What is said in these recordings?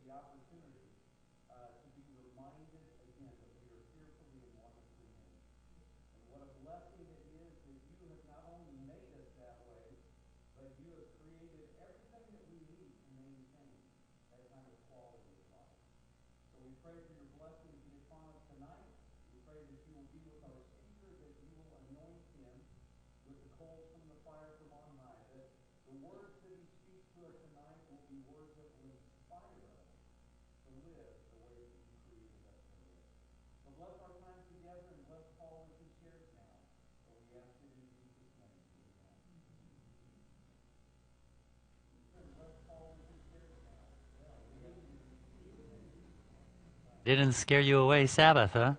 the opportunity to be reminded again that we are fearfully and wonderfully made. And what a blessing it is that you have not only made us that way, but you have created everything that we need to maintain that kind of quality of life. So we pray for your blessing to be upon us tonight. We pray that you will be with our speaker, that you will anoint him with the coals from the fire from on high, that the words that he speaks to us tonight will be words that will inspire us to live the way that you created us to live. So bless our time together and bless Paul as he shares now. So we ask it in Jesus' name. Amen. Bless Paul as he shares now. Didn't scare you away, Sabbath, huh?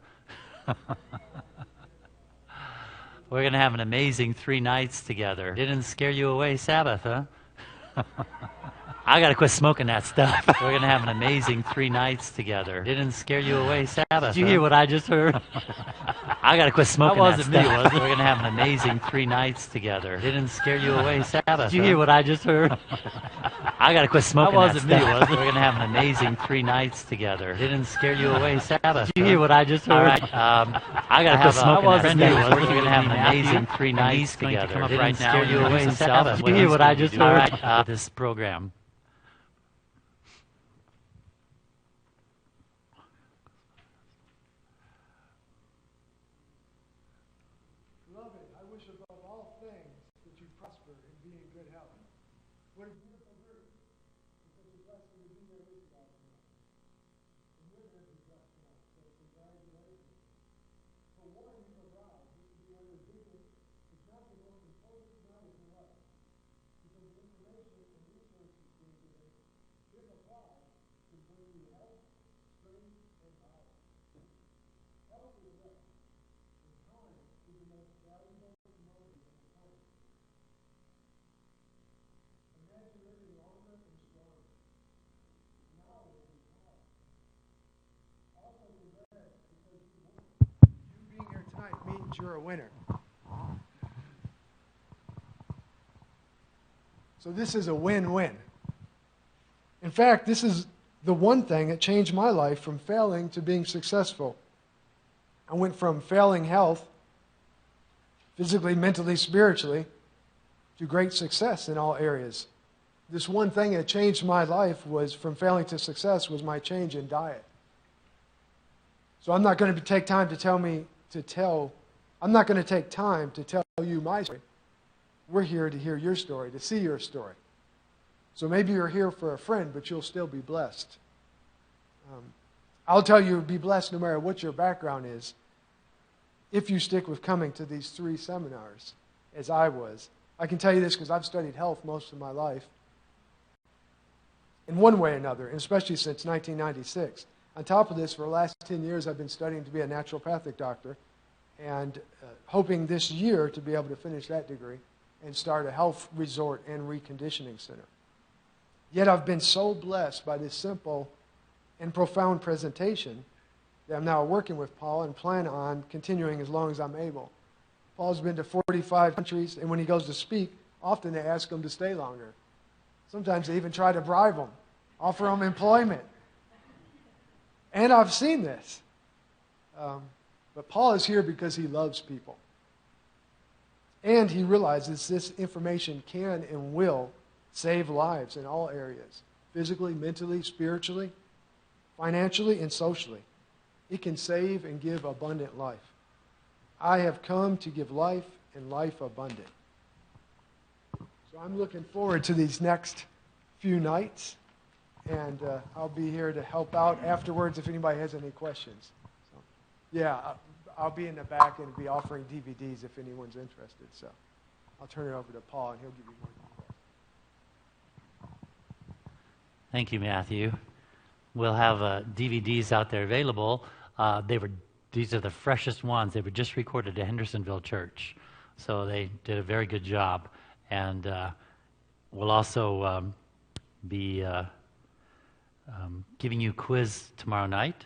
We're going to have an amazing 3 nights together. Didn't scare you away, Sabbath, huh? I got to quit smoking that stuff. We're going to have an amazing 3 nights together. Didn't scare you away, Sabbath. Did you hear what I just heard? I got to quit smoking that stuff. Me, was it? We're going to have an amazing 3 nights together. Didn't scare you away, Sabbath. Did you hear what I just heard? I got to quit smoking that stuff. Me, was it? We're going to have an amazing 3 nights together. Didn't scare you away, Sabbath. Did you hear what I just heard? All right. I got to quit smoking that stuff. We're going to have an amazing 3 nights together. Didn't scare you away, Sabbath. Did you hear what I just heard? All right. This program. Means you're a winner. So this is a win-win. In fact, this is the one thing that changed my life from failing to being successful. I went from failing health, physically, mentally, spiritually, to great success in all areas. This one thing that changed my life was from failing to success was my change in diet. So I'm not going to take time to tell you my story. We're here to hear your story, to see your story. So maybe you're here for a friend, but you'll still be blessed. I'll tell you, be blessed no matter what your background is, if you stick with coming to these 3 seminars, as I was. I can tell you this because I've studied health most of my life, in one way or another, and especially since 1996. On top of this, for the last 10 years, I've been studying to be a naturopathic doctor, and hoping this year to be able to finish that degree and start a health resort and reconditioning center. Yet I've been so blessed by this simple and profound presentation that I'm now working with Paul and plan on continuing as long as I'm able. Paul's been to 45 countries, and when he goes to speak, often they ask him to stay longer. Sometimes they even try to bribe him, offer him employment. And I've seen this. But Paul is here because he loves people. And he realizes this information can and will save lives in all areas. Physically, mentally, spiritually, financially, and socially. It can save and give abundant life. I have come to give life and life abundant. So I'm looking forward to these next few nights. And I'll be here to help out afterwards if anybody has any questions. So, yeah, I'll be in the back and be offering DVDs if anyone's interested. So I'll turn it over to Paul, and he'll give you more details. Thank you, Matthew. We'll have DVDs out there available. These are the freshest ones. They were just recorded at Hendersonville Church. So they did a very good job. And we'll also be giving you a quiz tomorrow night.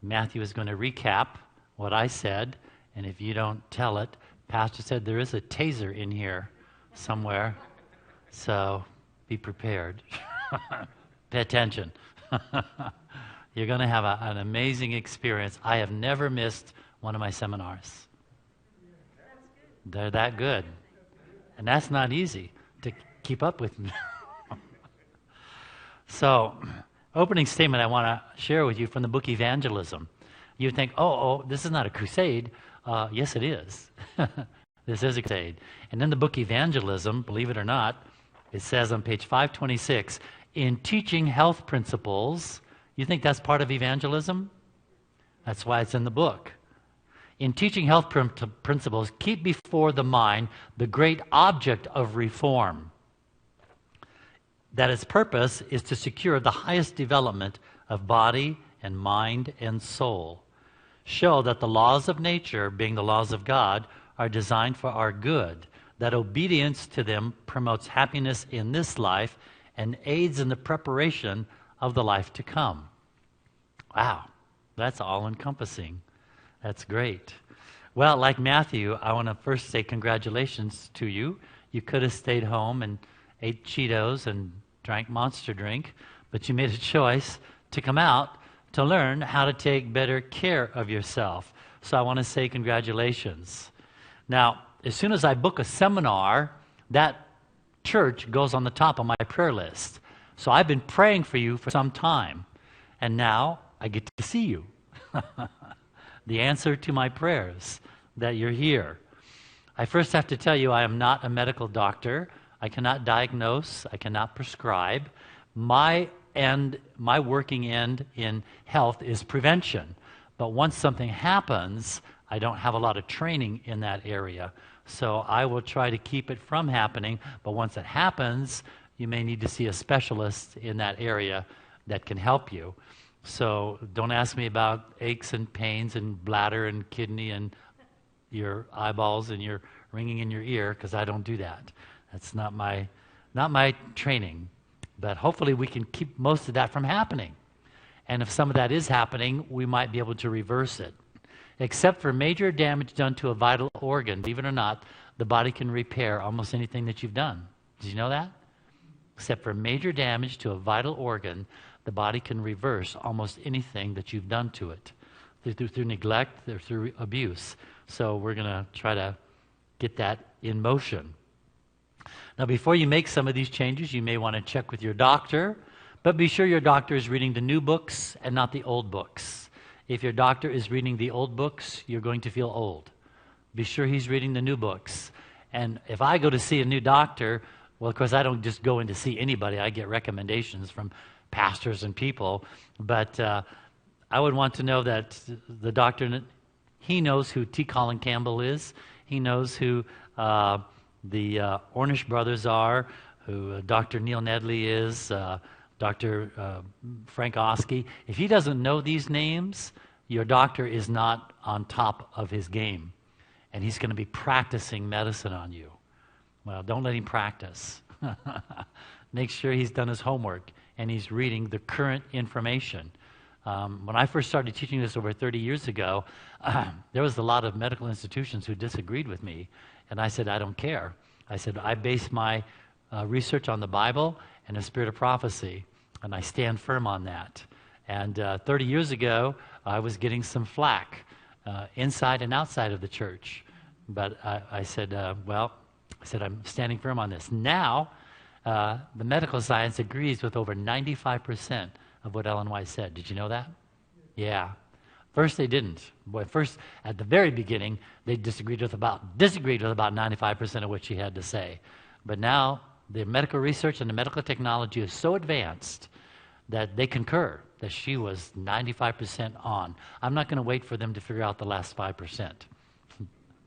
Matthew is going to recap what I said, and if you don't tell it, Pastor said there is a taser in here somewhere, so be prepared. Pay attention. You're going to have an amazing experience. I have never missed one of my seminars. They're that good. And that's not easy to keep up with. So, opening statement I want to share with you from the book Evangelism. You think, oh, this is not a crusade. Yes, it is. This is a crusade. And in the book Evangelism, believe it or not, it says on page 526, in teaching health principles, you think that's part of evangelism? That's why it's in the book. In teaching health principles, keep before the mind the great object of reform, that its purpose is to secure the highest development of body and mind and soul. Show that the laws of nature, being the laws of God, are designed for our good, that obedience to them promotes happiness in this life and aids in the preparation of the life to come. Wow, that's all-encompassing. That's great. Well, like Matthew, I want to first say congratulations to you. You could have stayed home and ate Cheetos and drank Monster drink, but you made a choice to come out to learn how to take better care of yourself. So I want to say congratulations. Now, as soon as I book a seminar, that church goes on the top of my prayer list. So I've been praying for you for some time, and now I get to see you. The answer to my prayers, that you're here. I first have to tell you I am not a medical doctor. I cannot diagnose. I cannot prescribe. My working end in health is prevention. But once something happens, I don't have a lot of training in that area. So I will try to keep it from happening. But once it happens, you may need to see a specialist in that area that can help you. So don't ask me about aches and pains and bladder and kidney and your eyeballs and your ringing in your ear, because I don't do that. That's not my training. But hopefully we can keep most of that from happening. And if some of that is happening, we might be able to reverse it. Except for major damage done to a vital organ, believe it or not, the body can repair almost anything that you've done. Did you know that? Except for major damage to a vital organ, the body can reverse almost anything that you've done to it through neglect or through abuse. So we're going to try to get that in motion. Now, before you make some of these changes, you may want to check with your doctor, but be sure your doctor is reading the new books and not the old books. If your doctor is reading the old books, you're going to feel old. Be sure he's reading the new books. And if I go to see a new doctor, well, of course, I don't just go in to see anybody. I get recommendations from pastors and people. But I would want to know that the doctor, he knows who T. Colin Campbell is. He knows who the Ornish brothers are, who Dr. Neil Nedley is, Dr. Frank Oskey. If he doesn't know these names, your doctor is not on top of his game. And he's going to be practicing medicine on you. Well, don't let him practice. Make sure he's done his homework and he's reading the current information. When I first started teaching this over 30 years ago, there was a lot of medical institutions who disagreed with me. And I said, I don't care. I said, I base my research on the Bible and the spirit of prophecy, and I stand firm on that. And 30 years ago, I was getting some flack inside and outside of the church. But I said, I'm standing firm on this. Now, the medical science agrees with over 95% of what Ellen White said. Did you know that? Yeah. First, they didn't. First, at the very beginning, they disagreed with about 95% of what she had to say. But now, the medical research and the medical technology is so advanced that they concur that she was 95% on. I'm not going to wait for them to figure out the last 5%.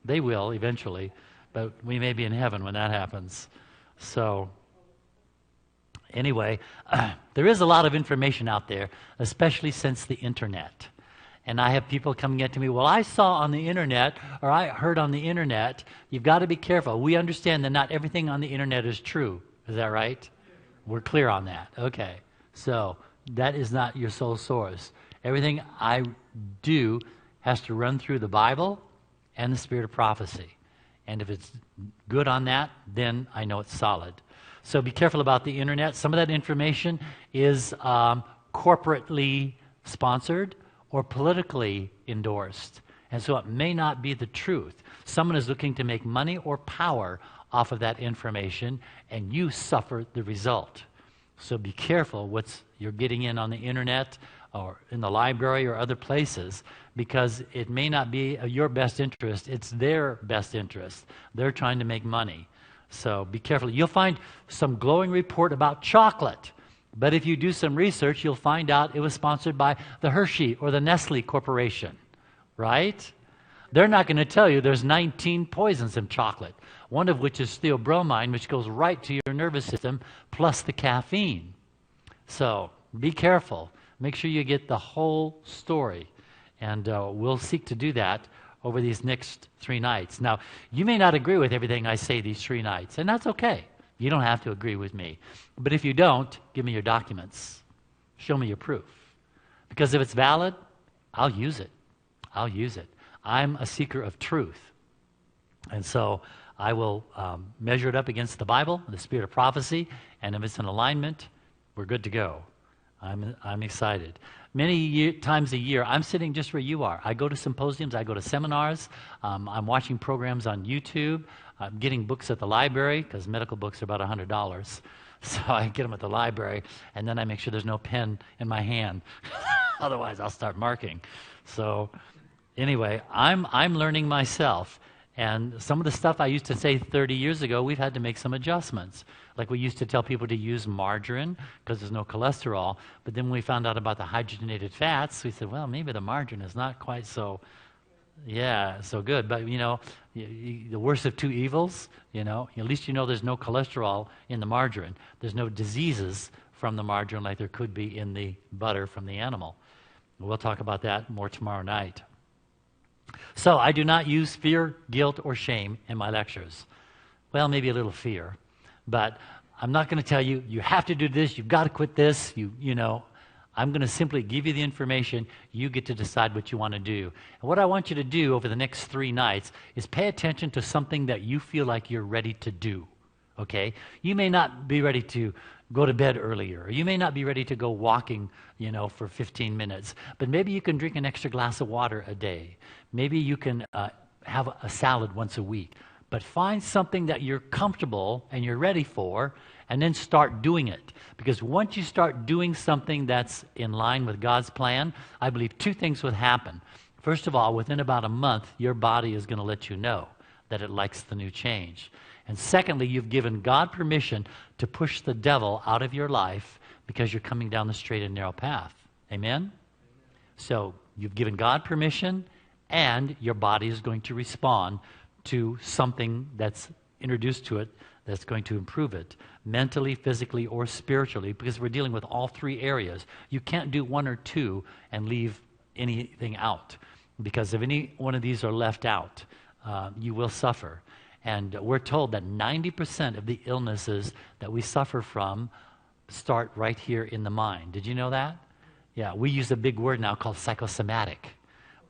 They will eventually, but we may be in heaven when that happens. So, anyway, there is a lot of information out there, especially since the internet. And I have people coming up to me, well, I saw on the internet, or I heard on the internet. You've got to be careful. We understand that not everything on the internet is true. Is that right? We're clear on that. Okay. So that is not your sole source. Everything I do has to run through the Bible and the spirit of prophecy. And if it's good on that, then I know it's solid. So be careful about the internet. Some of that information is corporately sponsored or politically endorsed. And so it may not be the truth. Someone is looking to make money or power off of that information, and you suffer the result. So be careful what you're getting in on the internet or in the library or other places, because it may not be your best interest. It's their best interest. They're trying to make money. So be careful. You'll find some glowing report about chocolate, but if you do some research, you'll find out it was sponsored by the Hershey or the Nestle Corporation, right? They're not going to tell you there's 19 poisons in chocolate, one of which is theobromine, which goes right to your nervous system, plus the caffeine. So be careful. Make sure you get the whole story. And we'll seek to do that over these next 3 nights. Now, you may not agree with everything I say these 3 nights, and that's okay. You don't have to agree with me. But if you don't, give me your documents. Show me your proof. Because if it's valid, I'll use it. I'll use it. I'm a seeker of truth. And so I will measure it up against the Bible, the spirit of prophecy, and if it's in alignment, we're good to go. I'm excited. Many times a year, I'm sitting just where you are. I go to symposiums, I go to seminars, I'm watching programs on YouTube, I'm getting books at the library, because medical books are about $100. So I get them at the library, and then I make sure there's no pen in my hand. Otherwise, I'll start marking. So anyway, I'm learning myself. And some of the stuff I used to say 30 years ago, we've had to make some adjustments. Like we used to tell people to use margarine because there's no cholesterol. But then when we found out about the hydrogenated fats, we said, well, maybe the margarine is not quite so good. But, the worst of 2 evils, at least there's no cholesterol in the margarine. There's no diseases from the margarine like there could be in the butter from the animal. We'll talk about that more tomorrow night. So I do not use fear, guilt, or shame in my lectures. Well, maybe a little fear, but I'm not going to tell you, you have to do this, you've got to quit this, I'm going to simply give you the information. You get to decide what you want to do. And what I want you to do over the next 3 nights is pay attention to something that you feel like you're ready to do, okay? You may not be ready to go to bed earlier, or you may not be ready to go walking, for 15 minutes, but maybe you can drink an extra glass of water a day. Maybe you can have a salad once a week, but find something that you're comfortable and you're ready for, and then start doing it. Because once you start doing something that's in line with God's plan, I believe 2 things would happen. First of all, within about a month, your body is going to let you know that it likes the new change. And secondly, you've given God permission to push the devil out of your life because you're coming down the straight and narrow path. Amen? So you've given God permission, and your body is going to respond to something that's introduced to it that's going to improve it, mentally, physically, or spiritually, because we're dealing with all 3 areas. You can't do 1 or 2 and leave anything out, because if any one of these are left out, you will suffer. And we're told that 90% of the illnesses that we suffer from start right here in the mind. Did you know that? Yeah, we use a big word now called psychosomatic,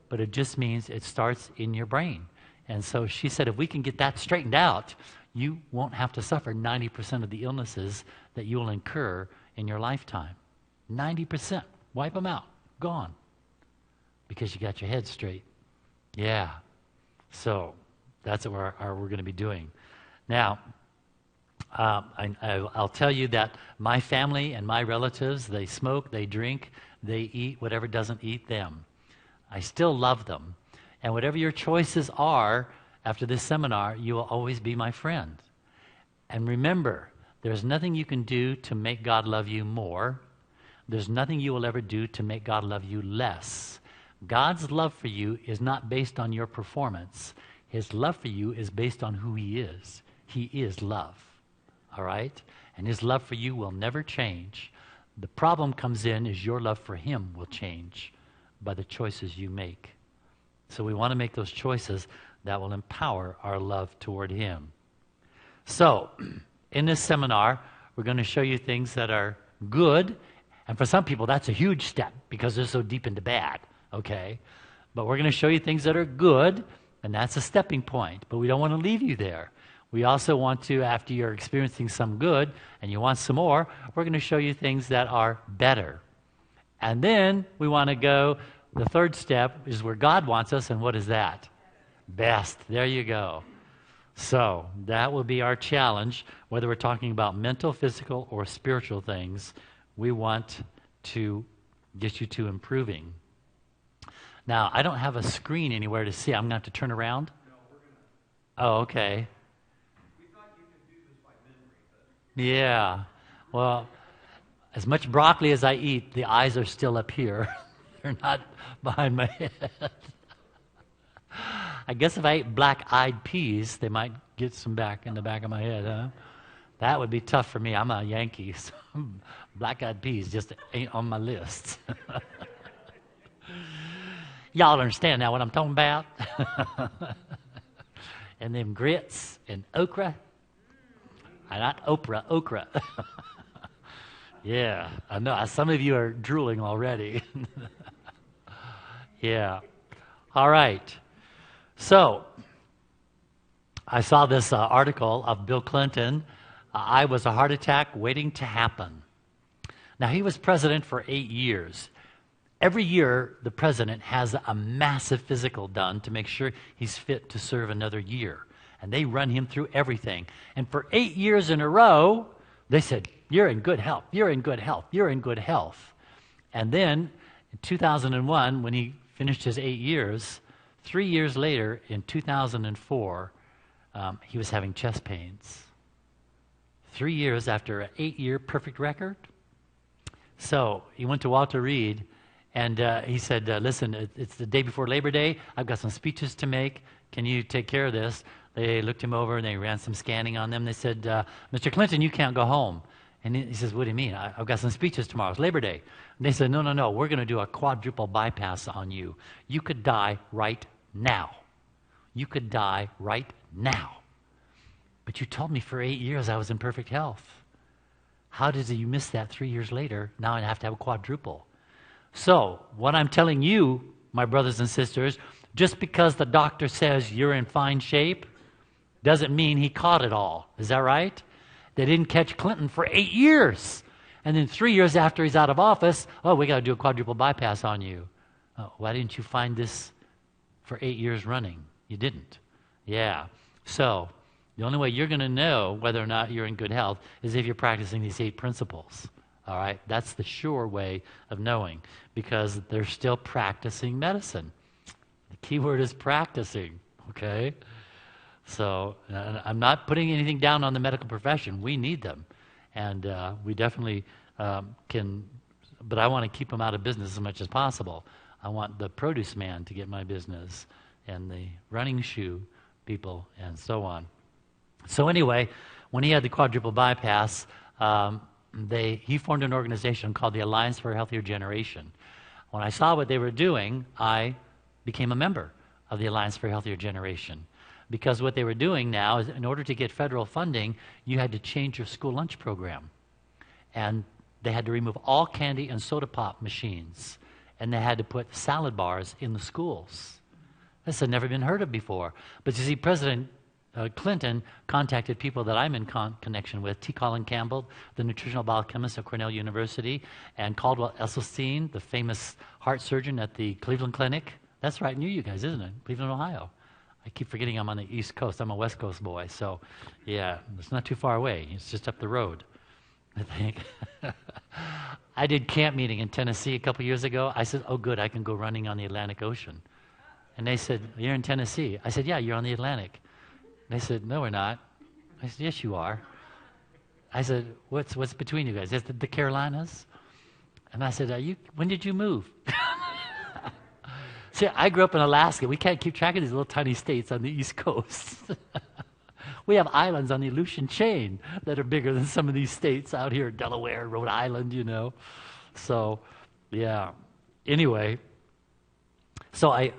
but it just means it starts in your brain. And so she said, if we can get that straightened out, you won't have to suffer 90% of the illnesses that you will incur in your lifetime. 90%. Wipe them out. Gone. Because you got your head straight. Yeah. So that's what we're going to be doing. Now, I'll tell you that my family and my relatives, they smoke, they drink, they eat whatever doesn't eat them. I still love them. And whatever your choices are after this seminar, you will always be my friend. And remember, there's nothing you can do to make God love you more. There's nothing you will ever do to make God love you less. God's love for you is not based on your performance. His love for you is based on who He is. He is love. All right? And His love for you will never change. The problem comes in is your love for Him will change by the choices you make. So we want to make those choices that will empower our love toward Him. So, in this seminar, we're going to show you things that are good. And for some people, that's a huge step because they're so deep into bad. Okay? But we're going to show you things that are good, and that's a stepping point. But we don't want to leave you there. We also want to, after you're experiencing some good and you want some more, we're going to show you things that are better. And then we want to go, the third step is where God wants us, and what is that? Best. There you go. So that will be our challenge, whether we're talking about mental, physical, or spiritual things. We want to get you to improving. Now, I don't have a screen anywhere to see. I'm going to have to turn around. No, we're going to. Oh, okay. We thought you could do this by memory, but. Yeah. Well, as much broccoli as I eat, the eyes are still up here. They're not behind my head. I guess if I ate black-eyed peas, they might get some back in the back of my head, huh? That would be tough for me. I'm a Yankee, so black-eyed peas just ain't on my list. Y'all understand now what I'm talking about? And them grits and okra. Not Oprah, okra. Yeah, I know. Some of you are drooling already. Yeah. All right. So, I saw this article of Bill Clinton. I was a heart attack waiting to happen. Now, he was president for 8 years. Every year, the president has a massive physical done to make sure he's fit to serve another year. And they run him through everything. And for 8 years in a row, they said, you're in good health, you're in good health, you're in good health. And then, in 2001, when he finished his 8 years, 3 years later, in 2004, he was having chest pains. 3 years after an 8-year perfect record. So he went to Walter Reed, and he said, listen, it's the day before Labor Day. I've got some speeches to make. Can you take care of this? They looked him over, and they ran some scanning on them. They said, Mr. Clinton, you can't go home. And he says, what do you mean? I've got some speeches tomorrow. It's Labor Day. And they said, no, we're going to do a quadruple bypass on you. You could die right now. You could die right now. But you told me for 8 years I was in perfect health. How did you miss that 3 years later? Now I have to have a quadruple. So, what I'm telling you, my brothers and sisters, just because the doctor says you're in fine shape, doesn't mean he caught it all. Is that right? They didn't catch Clinton for 8 years. And then 3 years after he's out of office, we got to do a quadruple bypass on you. Why didn't you find this for 8 years running? You didn't. Yeah. So, the only way you're going to know whether or not you're in good health is if you're practicing these 8 principles. All right? That's the sure way of knowing, because they're still practicing medicine. The key word is practicing, okay? So I'm not putting anything down on the medical profession. We need them. And we definitely can, but I want to keep them out of business as much as possible. I want the produce man to get my business, and the running shoe people, and so on. So anyway, when he had the quadruple bypass, he formed an organization called the Alliance for a Healthier Generation. When I saw what they were doing, I became a member of the Alliance for a Healthier Generation. Because what they were doing now is, in order to get federal funding, you had to change your school lunch program. And they had to remove all candy and soda pop machines. And they had to put salad bars in the schools. This had never been heard of before. But you see, President Clinton contacted people that I'm in connection with, T. Colin Campbell, the nutritional biochemist at Cornell University, and Caldwell Esselstyn, the famous heart surgeon at the Cleveland Clinic. That's right near you guys, isn't it? Cleveland, Ohio. I keep forgetting I'm on the East Coast. I'm a West Coast boy, so yeah, it's not too far away. It's just up the road, I think. I did camp meeting in Tennessee a couple years ago. I said, oh good, I can go running on the Atlantic Ocean. And they said, you're in Tennessee. I said, yeah, you're on the Atlantic. And they said, no, we're not. I said, yes, you are. I said, what's between you guys? Is it the Carolinas? And I said, when did you move? See, I grew up in Alaska. We can't keep track of these little tiny states on the East Coast. We have islands on the Aleutian chain that are bigger than some of these states out here, Delaware, Rhode Island, you know. So, yeah. Anyway, so I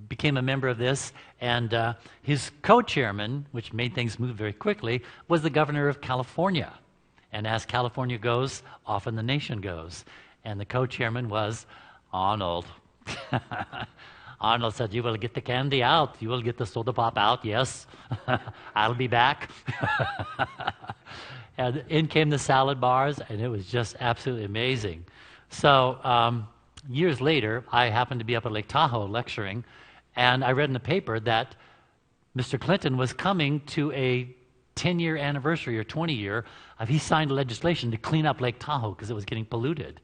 became a member of this, and his co-chairman, which made things move very quickly, was the governor of California. And as California goes, often the nation goes. And the co-chairman was Arnold. Arnold said, you will get the candy out. You will get the soda pop out. Yes, I'll be back. And in came the salad bars, and it was just absolutely amazing. So years later, I happened to be up at Lake Tahoe lecturing, and I read in the paper that Mr. Clinton was coming to a 10-year anniversary or 20-year of he signed legislation to clean up Lake Tahoe because it was getting polluted.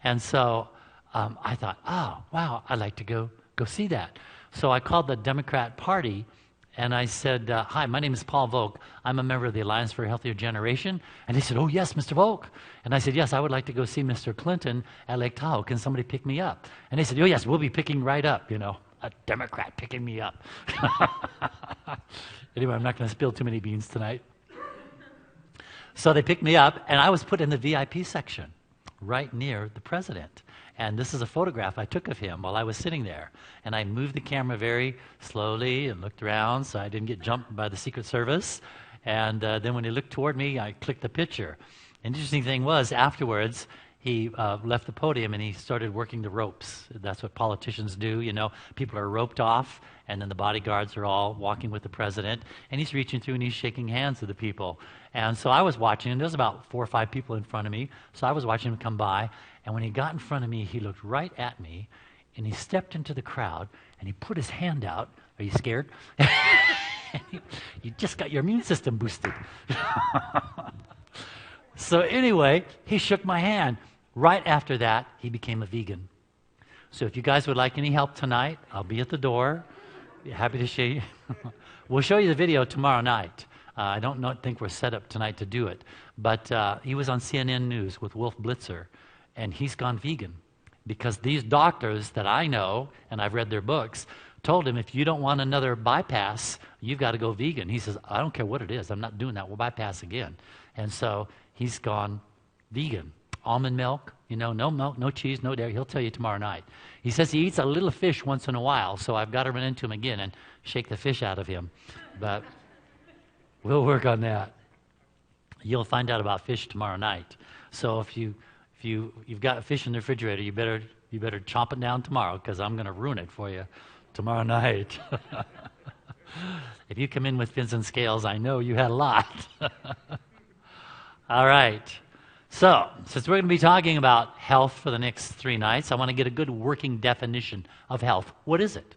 And so I thought, oh, wow, I'd like to go see that. So I called the Democrat Party, and I said, hi, my name is Paul Volk. I'm a member of the Alliance for a Healthier Generation. And they said, oh, yes, Mr. Volk. And I said, yes, I would like to go see Mr. Clinton at Lake Tahoe. Can somebody pick me up? And they said, oh, yes, we'll be picking right up, a Democrat picking me up. Anyway, I'm not going to spill too many beans tonight. So they picked me up, and I was put in the VIP section right near the president. And this is a photograph I took of him while I was sitting there. And I moved the camera very slowly and looked around so I didn't get jumped by the Secret Service. And then when he looked toward me, I clicked the picture. An interesting thing was, afterwards, he left the podium and he started working the ropes. That's what politicians do, People are roped off, and then the bodyguards are all walking with the president. And he's reaching through and he's shaking hands with the people. And so I was watching, and there was about 4 or 5 people in front of me. So I was watching him come by. And when he got in front of me, he looked right at me, and he stepped into the crowd, and he put his hand out. Are you scared? You just got your immune system boosted. So anyway, he shook my hand. Right after that, he became a vegan. So if you guys would like any help tonight, I'll be at the door. Be happy to show you. We'll show you the video tomorrow night. I don't think we're set up tonight to do it. But he was on CNN News with Wolf Blitzer. And he's gone vegan because these doctors that I know, and I've read their books, told him, if you don't want another bypass, you've got to go vegan. He says, I don't care what it is. I'm not doing that. We'll bypass again. And so he's gone vegan. Almond milk, no milk, no cheese, no dairy. He'll tell you tomorrow night. He says he eats a little fish once in a while, so I've got to run into him again and shake the fish out of him. But we'll work on that. You'll find out about fish tomorrow night. So if you've got fish in the refrigerator, you better chomp it down tomorrow, because I'm going to ruin it for you tomorrow night. If you come in with fins and scales, I know you had a lot. All right. So, since we're going to be talking about health for the next 3 nights, I want to get a good working definition of health. What is it?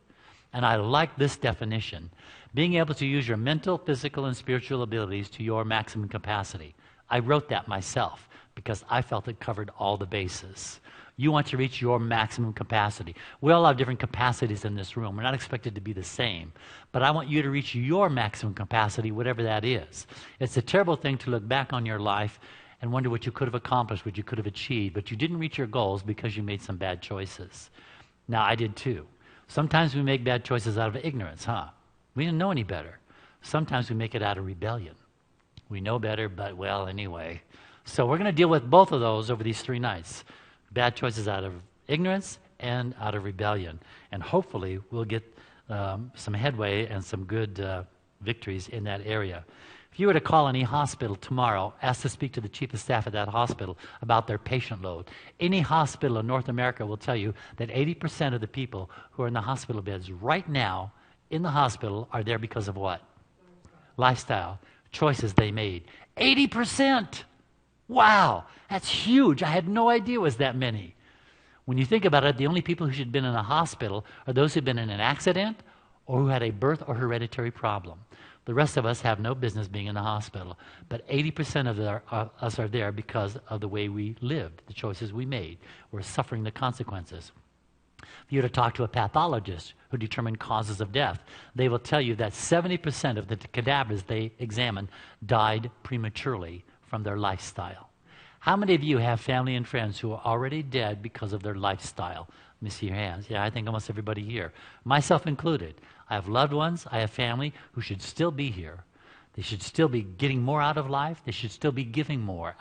And I like this definition. Being able to use your mental, physical, and spiritual abilities to your maximum capacity. I wrote that myself because I felt it covered all the bases. You want to reach your maximum capacity. We all have different capacities in this room. We're not expected to be the same. But I want you to reach your maximum capacity, whatever that is. It's a terrible thing to look back on your life and wonder what you could have accomplished, what you could have achieved, but you didn't reach your goals because you made some bad choices. Now, I did too. Sometimes we make bad choices out of ignorance, We didn't know any better. Sometimes we make it out of rebellion. We know better, but well, anyway. So we're going to deal with both of those over these 3 nights. Bad choices out of ignorance and out of rebellion. And hopefully we'll get some headway and some good victories in that area. If you were to call any hospital tomorrow, ask to speak to the chief of staff at that hospital about their patient load. Any hospital in North America will tell you that 80% of the people who are in the hospital beds right now in the hospital are there because of what? Lifestyle. Choices they made. 80%! Wow, that's huge. I had no idea it was that many. When you think about it, the only people who should have been in a hospital are those who've been in an accident or who had a birth or hereditary problem. The rest of us have no business being in the hospital. But 80% of us are there because of the way we lived, the choices we made. We're suffering the consequences. If you were to talk to a pathologist who determined causes of death, they will tell you that 70% of the cadavers they examined died prematurely from their lifestyle. How many of you have family and friends who are already dead because of their lifestyle? Let me see your hands. Yeah, I think almost everybody here, myself included. I have loved ones, I have family who should still be here. They should still be getting more out of life. They should still be giving more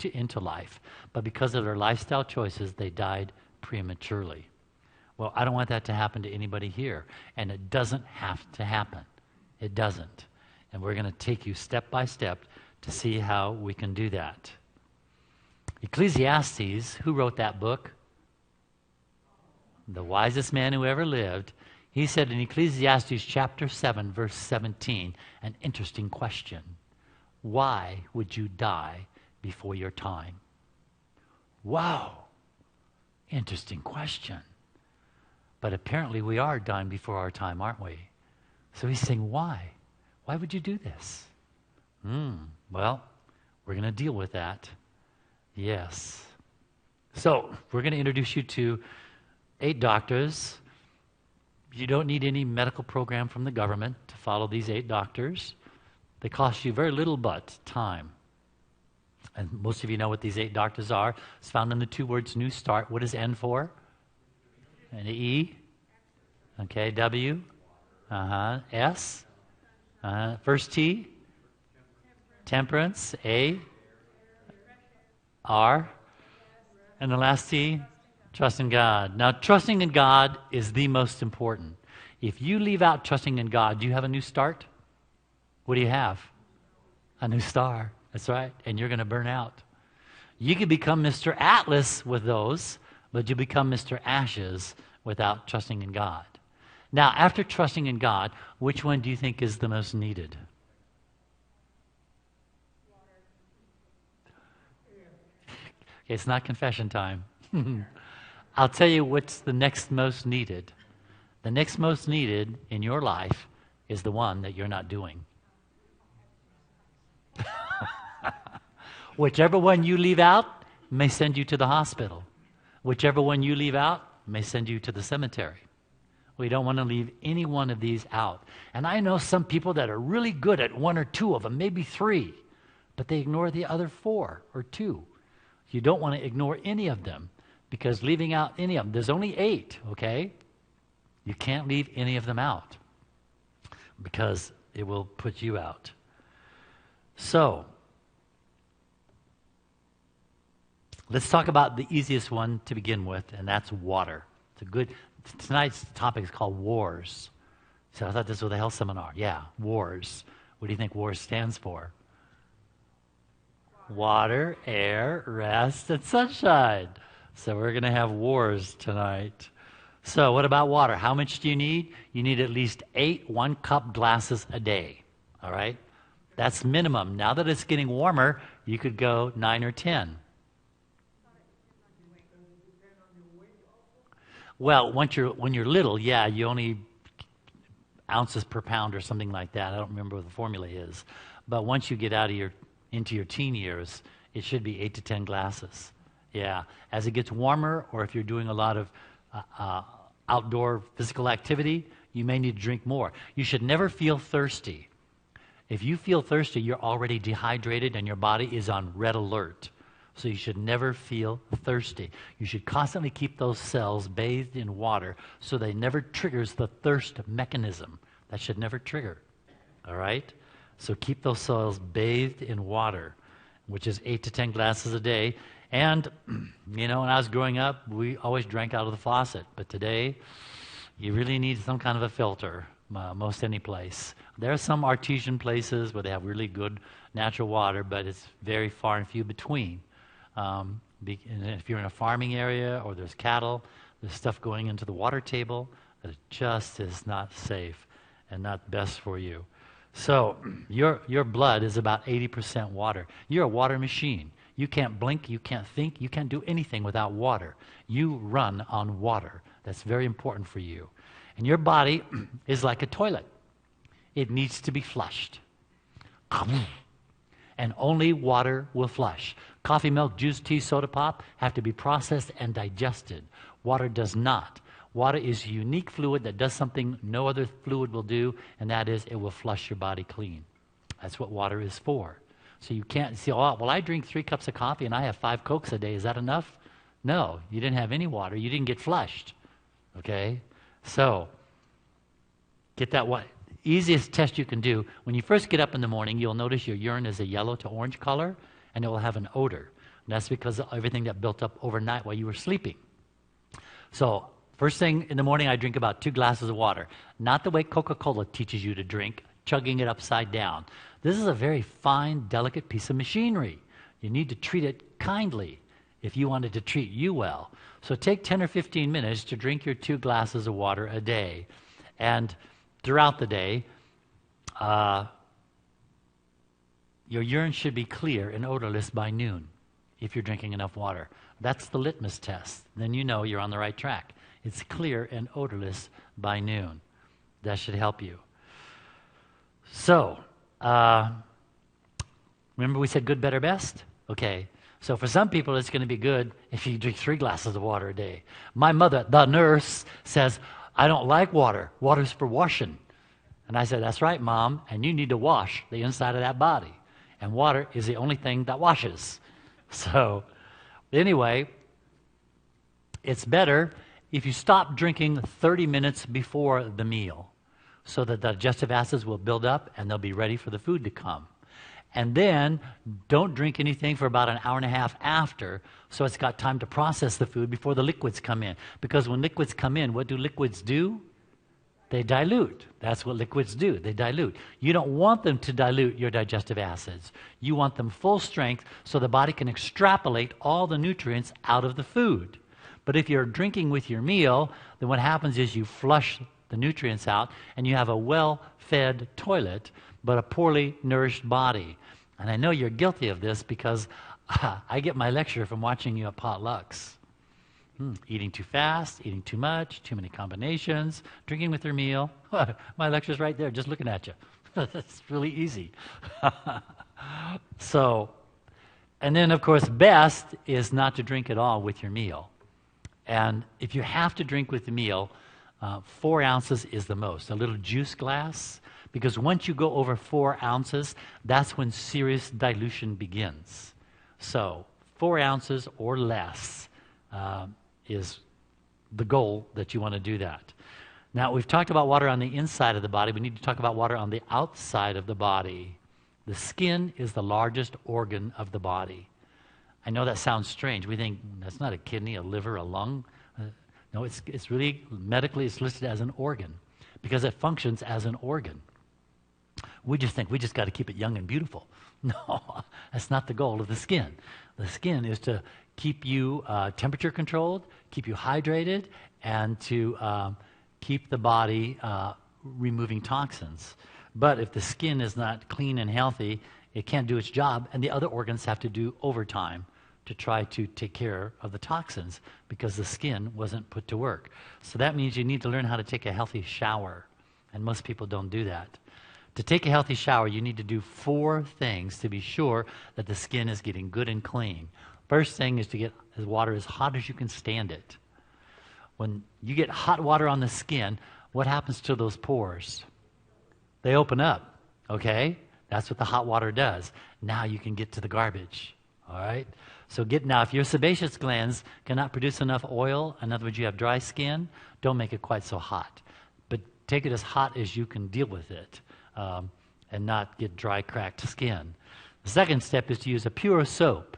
into life. But because of their lifestyle choices, they died prematurely. Well, I don't want that to happen to anybody here. And it doesn't have to happen. It doesn't. And we're going to take you step by step to see how we can do that. Ecclesiastes, who wrote that book? The wisest man who ever lived. He said in Ecclesiastes chapter 7, verse 17, an interesting question. Why would you die before your time? Wow. Interesting question. But apparently we are dying before our time, aren't we? So he's saying, why? Why would you do this? Well, we're going to deal with that. Yes. So we're going to introduce you to 8 doctors. You don't need any medical program from the government to follow these 8 doctors. They cost you very little but time. And most of you know what these 8 doctors are. It's found in the 2 words Newstart. What is N for? And E. Okay, W. S. First T. Temperance. A. R. And the last T. Trust in God. Now, trusting in God is the most important. If you leave out trusting in God, do you have a new start? What do you have? A new star. That's right. And you're going to burn out. You could become Mr. Atlas with those, but you become Mr. Ashes without trusting in God. Now, after trusting in God, which one do you think is the most needed? It's not confession time. I'll tell you what's the next most needed. The next most needed in your life is the one that you're not doing. Whichever one you leave out may send you to the hospital. Whichever one you leave out may send you to the cemetery. We don't want to leave any one of these out. And I know some people that are really good at 1 or 2 of them, maybe 3, but they ignore the other 4 or 2. You don't want to ignore any of them, because leaving out any of them, there's only 8, okay? You can't leave any of them out because it will put you out. So, let's talk about the easiest one to begin with, and that's water. Tonight's topic is called wars. So I thought this was a health seminar. Yeah, wars. What do you think WARS stands for? Water, air, rest, and sunshine. So we're going to have wars tonight. So what about water? How much do you need? You need at least 8 one-cup glasses a day. All right? That's minimum. Now that it's getting warmer, you could go 9 or 10. Well, when you're little, yeah, you only ounces per pound or something like that. I don't remember what the formula is. But once you get into your teen years, it should be 8 to 10 glasses. Yeah. As it gets warmer, or if you're doing a lot of outdoor physical activity, you may need to drink more. You should never feel thirsty. If you feel thirsty, you're already dehydrated and your body is on red alert. So you should never feel thirsty. You should constantly keep those cells bathed in water so they never triggers the thirst mechanism. That should never trigger. All right? So keep those cells bathed in water, which is 8 to 10 glasses a day. And, when I was growing up, we always drank out of the faucet. But today, you really need some kind of a filter, most any place. There are some artesian places where they have really good natural water, but it's very far and few between. And if you're in a farming area or there's cattle, there's stuff going into the water table that it just is not safe and not best for you. So your blood is about 80% water. You're a water machine. You can't blink, you can't think, you can't do anything without water. You run on water. That's very important for you. And your body is like a toilet. It needs to be flushed. And only water will flush. Coffee, milk, juice, tea, soda pop have to be processed and digested. Water does not. Water is a unique fluid that does something no other fluid will do, and that is it will flush your body clean. That's what water is for. So you can't say, oh, well, I drink 3 cups of coffee and I have 5 Cokes a day. Is that enough? No, you didn't have any water. You didn't get flushed. Okay? So, get that one. Easiest test you can do, when you first get up in the morning, you'll notice your urine is a yellow to orange color, and it will have an odor. And that's because of everything that built up overnight while you were sleeping. So, first thing in the morning, I drink about 2 glasses of water. Not the way Coca-Cola teaches you to drink, chugging it upside down. This is a very fine, delicate piece of machinery. You need to treat it kindly if you want it to treat you well. So take 10 or 15 minutes to drink your 2 glasses of water a day. And throughout the day, your urine should be clear and odorless by noon if you're drinking enough water. That's the litmus test. Then you know you're on the right track. It's clear and odorless by noon. That should help you. So, remember we said good, better, best? Okay. So for some people, it's going to be good if you drink 3 glasses of water a day. My mother, the nurse, says, I don't like water. Water's for washing. And I said, that's right, Mom, and you need to wash the inside of that body. And water is the only thing that washes. So anyway, it's better if you stop drinking 30 minutes before the meal so that the digestive acids will build up and they'll be ready for the food to come. And then don't drink anything for about an hour and a half after, so it's got time to process the food before the liquids come in. Because when liquids come in, what do liquids do? They dilute. That's what liquids do. They dilute. You don't want them to dilute your digestive acids. You want them full strength so the body can extrapolate all the nutrients out of the food. But if you're drinking with your meal, then what happens is you flush the nutrients out and you have a well-fed toilet but a poorly nourished body. And I know you're guilty of this because I get my lecture from watching you at potlucks. Eating too fast, eating too much, too many combinations, drinking with your meal. My lecture's right there, just looking at you. It's really easy. So, and then of course, best is not to drink at all with your meal. And if you have to drink with the meal, 4 ounces is the most. A little juice glass, because once you go over 4 ounces, that's when serious dilution begins. So 4 ounces or less is the goal that you want to do that. Now, we've talked about water on the inside of the body. We need to talk about water on the outside of the body. The skin is the largest organ of the body. I know that sounds strange. We think that's not a kidney, a liver, a lung. No, it's really, medically, it's listed as an organ because it functions as an organ. We just think we just got to keep it young and beautiful. No, that's not the goal of the skin. The skin is to keep you temperature controlled, keep you hydrated, and to keep the body removing toxins. But if the skin is not clean and healthy, it can't do its job, and the other organs have to do overtime to try to take care of the toxins because the skin wasn't put to work. So that means you need to learn how to take a healthy shower, and most people don't do that. To take a healthy shower, you need to do 4 things to be sure that the skin is getting good and clean. First thing is to get the water as hot as you can stand it. When you get hot water on the skin, what happens to those pores? They open up, okay? That's what the hot water does. Now you can get to the garbage, all right? So now, if your sebaceous glands cannot produce enough oil, in other words, you have dry skin, don't make it quite so hot. But take it as hot as you can deal with it. And not get dry, cracked skin. The second step is to use a pure soap.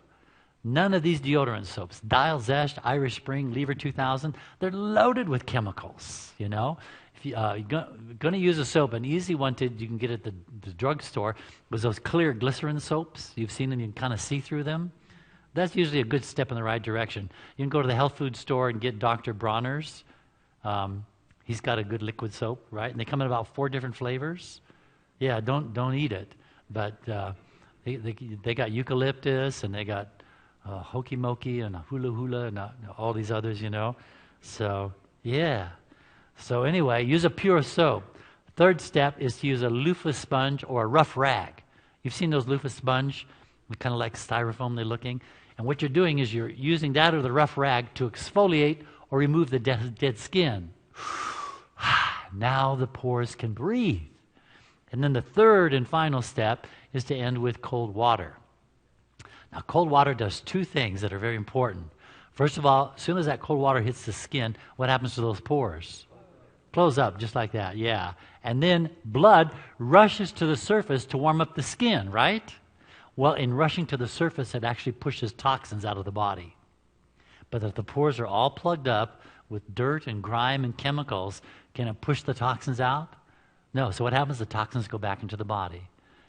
None of these deodorant soaps, Dial, Zest, Irish Spring, Lever 2000, they're loaded with chemicals, you know. If you're going to use a soap, an easy one you can get at the drugstore was those clear glycerin soaps. You've seen them, you can kind of see through them. That's usually a good step in the right direction. You can go to the health food store and get Dr. Bronner's. He's got a good liquid soap, right? And they come in about 4 different flavors. Yeah, don't eat it, but they got eucalyptus and they got hokey mokey and hula hula and all these others, you know. So yeah. So anyway, use a pure soap. Third step is to use a loofah sponge or a rough rag. You've seen those loofah sponge, they're kind of like styrofoam they're looking. And what you're doing is you're using that or the rough rag to exfoliate or remove the dead skin. Now the pores can breathe. And then the third and final step is to end with cold water. Now, cold water does 2 things that are very important. First of all, as soon as that cold water hits the skin, what happens to those pores? Close up, just like that, yeah. And then blood rushes to the surface to warm up the skin, right? Well, in rushing to the surface, it actually pushes toxins out of the body. But if the pores are all plugged up with dirt and grime and chemicals, can it push the toxins out? No. So what happens? The toxins go back into the body.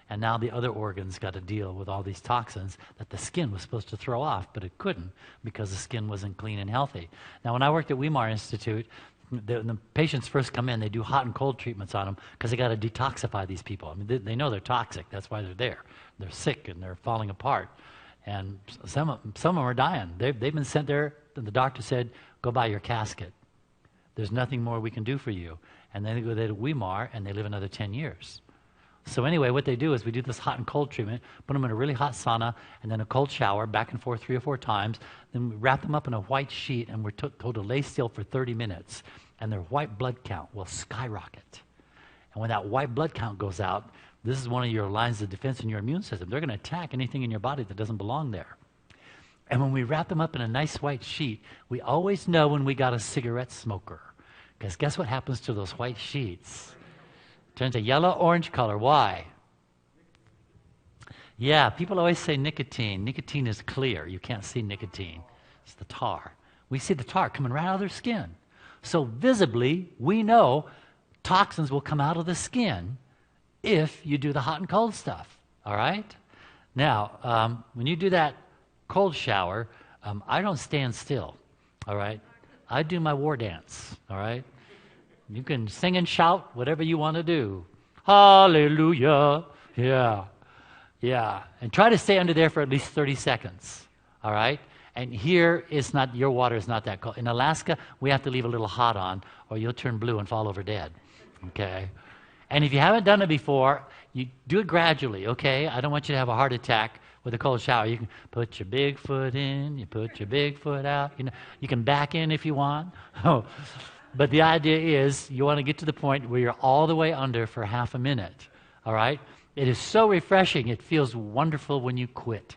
And now the other organs got to deal with all these toxins that the skin was supposed to throw off, but it couldn't because the skin wasn't clean and healthy. Now, when I worked at Weimar Institute, the patients first come in, they do hot and cold treatments on them because they got to detoxify these people. I mean, they know they're toxic. That's why they're there. They're sick and they're falling apart. And some of them are dying. They've been sent there, and the doctor said, go buy your casket. There's nothing more we can do for you. And then they go there to Weimar, and they live another 10 years. So anyway, what they do is we do this hot and cold treatment, put them in a really hot sauna, and then a cold shower, back and forth 3 or 4 times. Then we wrap them up in a white sheet, and we're told to lay still for 30 minutes. And their white blood count will skyrocket. And when that white blood count goes out, this is one of your lines of defense in your immune system. They're going to attack anything in your body that doesn't belong there. And when we wrap them up in a nice white sheet, we always know when we got a cigarette smoker. Because guess what happens to those white sheets? Turns a yellow-orange color. Why? Yeah, people always say nicotine. Nicotine is clear. You can't see nicotine. It's the tar. We see the tar coming right out of their skin. So visibly, we know toxins will come out of the skin if you do the hot and cold stuff. All right? Now, when you do that cold shower, I don't stand still. All right? I do my war dance. All right? You can sing and shout, whatever you want to do. Hallelujah. Yeah. Yeah. And try to stay under there for at least 30 seconds. All right? And here, your water is not that cold. In Alaska, we have to leave a little hot on, or you'll turn blue and fall over dead. Okay? And if you haven't done it before, you do it gradually, okay? I don't want you to have a heart attack with a cold shower. You can put your big foot in, you put your big foot out. You can back in if you want. But the idea is you want to get to the point where you're all the way under for half a minute, all right? It is so refreshing. It feels wonderful when you quit.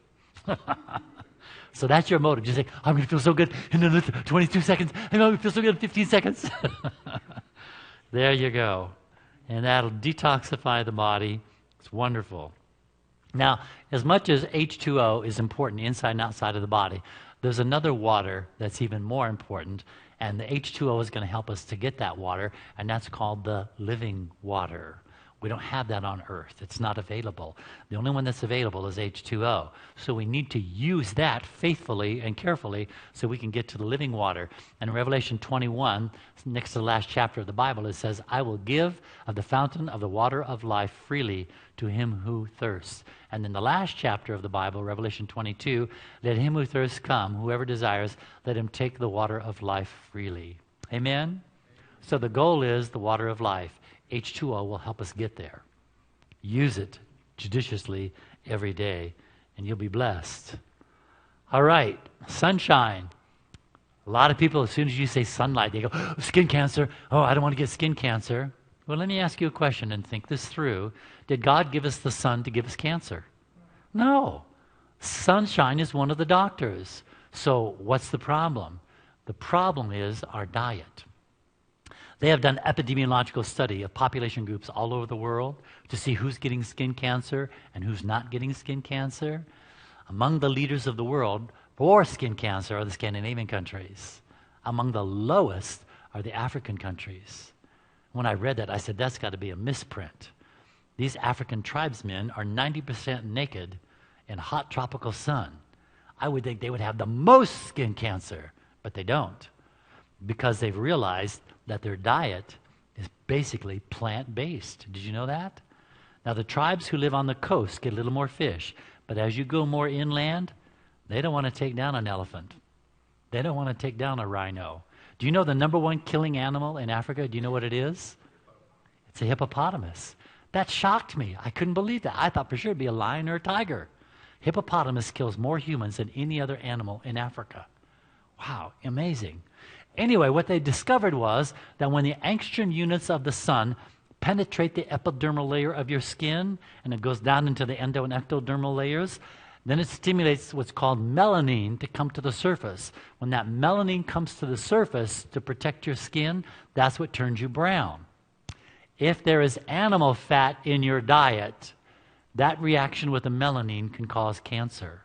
So that's your motive. Just say, I'm going to feel so good in another 22 seconds. I'm going to feel so good in 15 seconds. There you go. And that'll detoxify the body. It's wonderful. Now, as much as H2O is important inside and outside of the body, there's another water that's even more important, and the H2O is going to help us to get that water, and that's called the living water. We don't have that on Earth. It's not available. The only one that's available is H2O. So we need to use that faithfully and carefully so we can get to the living water. And in Revelation 21, next to the last chapter of the Bible, it says, I will give of the fountain of the water of life freely to him who thirsts. And in the last chapter of the Bible, Revelation 22, let him who thirsts come, whoever desires, let him take the water of life freely. Amen? So the goal is the water of life. H2O will help us get there. Use it judiciously every day, and you'll be blessed. All right, sunshine. A lot of people, as soon as you say sunlight, they go, oh, skin cancer. Oh, I don't want to get skin cancer. Well, let me ask you a question and think this through. Did God give us the sun to give us cancer? No. Sunshine is one of the doctors. So what's the problem? The problem is our diet. They have done epidemiological study of population groups all over the world to see who's getting skin cancer and who's not getting skin cancer. Among the leaders of the world for skin cancer are the Scandinavian countries. Among the lowest are the African countries. When I read that, I said, that's got to be a misprint. These African tribesmen are 90% naked in hot tropical sun. I would think they would have the most skin cancer, but they don't, because they've realized that their diet is basically plant-based. Did you know that? Now, the tribes who live on the coast get a little more fish, but as you go more inland, they don't want to take down an elephant. They don't want to take down a rhino. Do you know the number one killing animal in Africa? Do you know what it is? It's a hippopotamus. That shocked me. I couldn't believe that. I thought for sure it'd be a lion or a tiger. Hippopotamus kills more humans than any other animal in Africa. Wow, amazing. Anyway, what they discovered was that when the angstrom units of the sun penetrate the epidermal layer of your skin, and it goes down into the endo and ectodermal layers, then it stimulates what's called melanin to come to the surface. When that melanin comes to the surface to protect your skin, that's what turns you brown. If there is animal fat in your diet, that reaction with the melanin can cause cancer.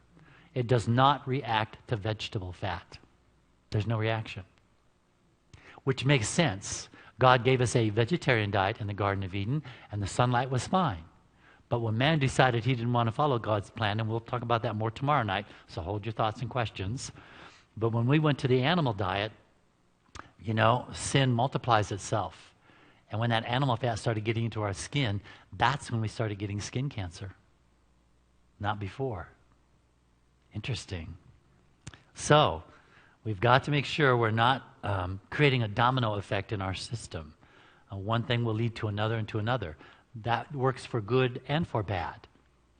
It does not react to vegetable fat. There's no reaction. Which makes sense. God gave us a vegetarian diet in the Garden of Eden, and the sunlight was fine. But when man decided he didn't want to follow God's plan, and we'll talk about that more tomorrow night, so hold your thoughts and questions. But when we went to the animal diet, sin multiplies itself. And when that animal fat started getting into our skin, that's when we started getting skin cancer. Not before. Interesting. So, we've got to make sure we're not creating a domino effect in our system. One thing will lead to another and to another. That works for good and for bad.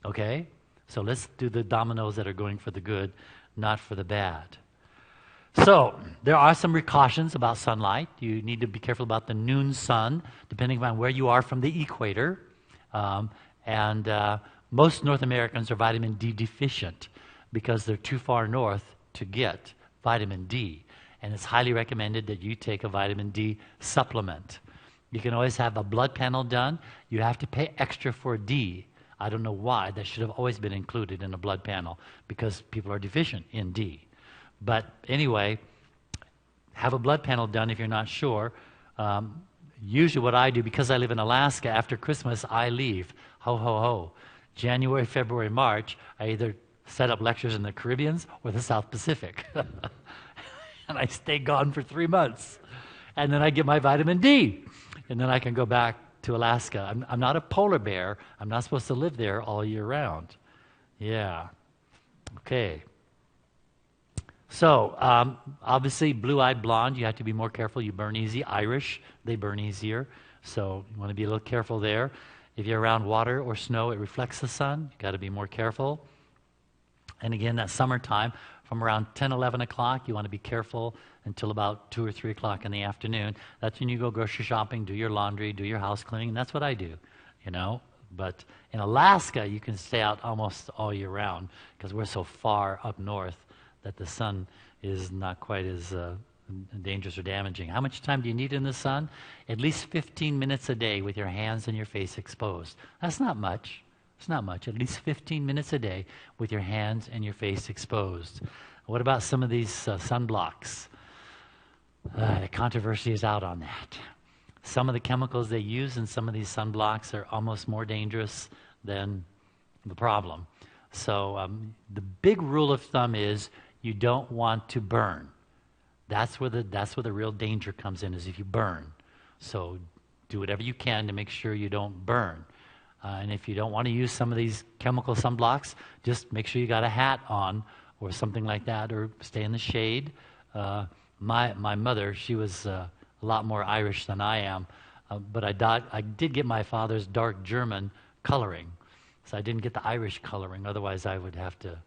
Okay? So let's do the dominoes that are going for the good, not for the bad. So, there are some precautions about sunlight. You need to be careful about the noon sun, depending on where you are from the equator. Most North Americans are vitamin D deficient because they're too far north to get vitamin D. And it's highly recommended that you take a vitamin D supplement. You can always have a blood panel done. You have to pay extra for D. I don't know why. That should have always been included in a blood panel because people are deficient in D. But anyway, have a blood panel done if you're not sure. Usually what I do, because I live in Alaska, after Christmas I leave. Ho, ho, ho. January, February, March, I either set up lectures in the Caribbean or the South Pacific. And I stay gone for 3 months. And then I get my vitamin D. And then I can go back to Alaska. I'm not a polar bear. I'm not supposed to live there all year round. Yeah. Okay. So, obviously, blue-eyed blonde, you have to be more careful. You burn easy. Irish, they burn easier. So, you want to be a little careful there. If you're around water or snow, it reflects the sun. You've got to be more careful. And again, that summertime, from around 10, 11 o'clock, you want to be careful until about 2 or 3 o'clock in the afternoon. That's when you go grocery shopping, do your laundry, do your house cleaning, and that's what I do, you know. But in Alaska, you can stay out almost all year round because we're so far up north that the sun is not quite as dangerous or damaging. How much time do you need in the sun? At least 15 minutes a day with your hands and your face exposed. That's not much. It's not much. At least 15 minutes a day with your hands and your face exposed. What about some of these sunblocks? The controversy is out on that. Some of the chemicals they use in some of these sunblocks are almost more dangerous than the problem. So the big rule of thumb is you don't want to burn. That's where the real danger comes in, is if you burn. So do whatever you can to make sure you don't burn. And if you don't want to use some of these chemical sunblocks, just make sure you got a hat on or something like that, or stay in the shade. My mother, she was a lot more Irish than I am, but I did get my father's dark German coloring, so I didn't get the Irish coloring. Otherwise, I would have to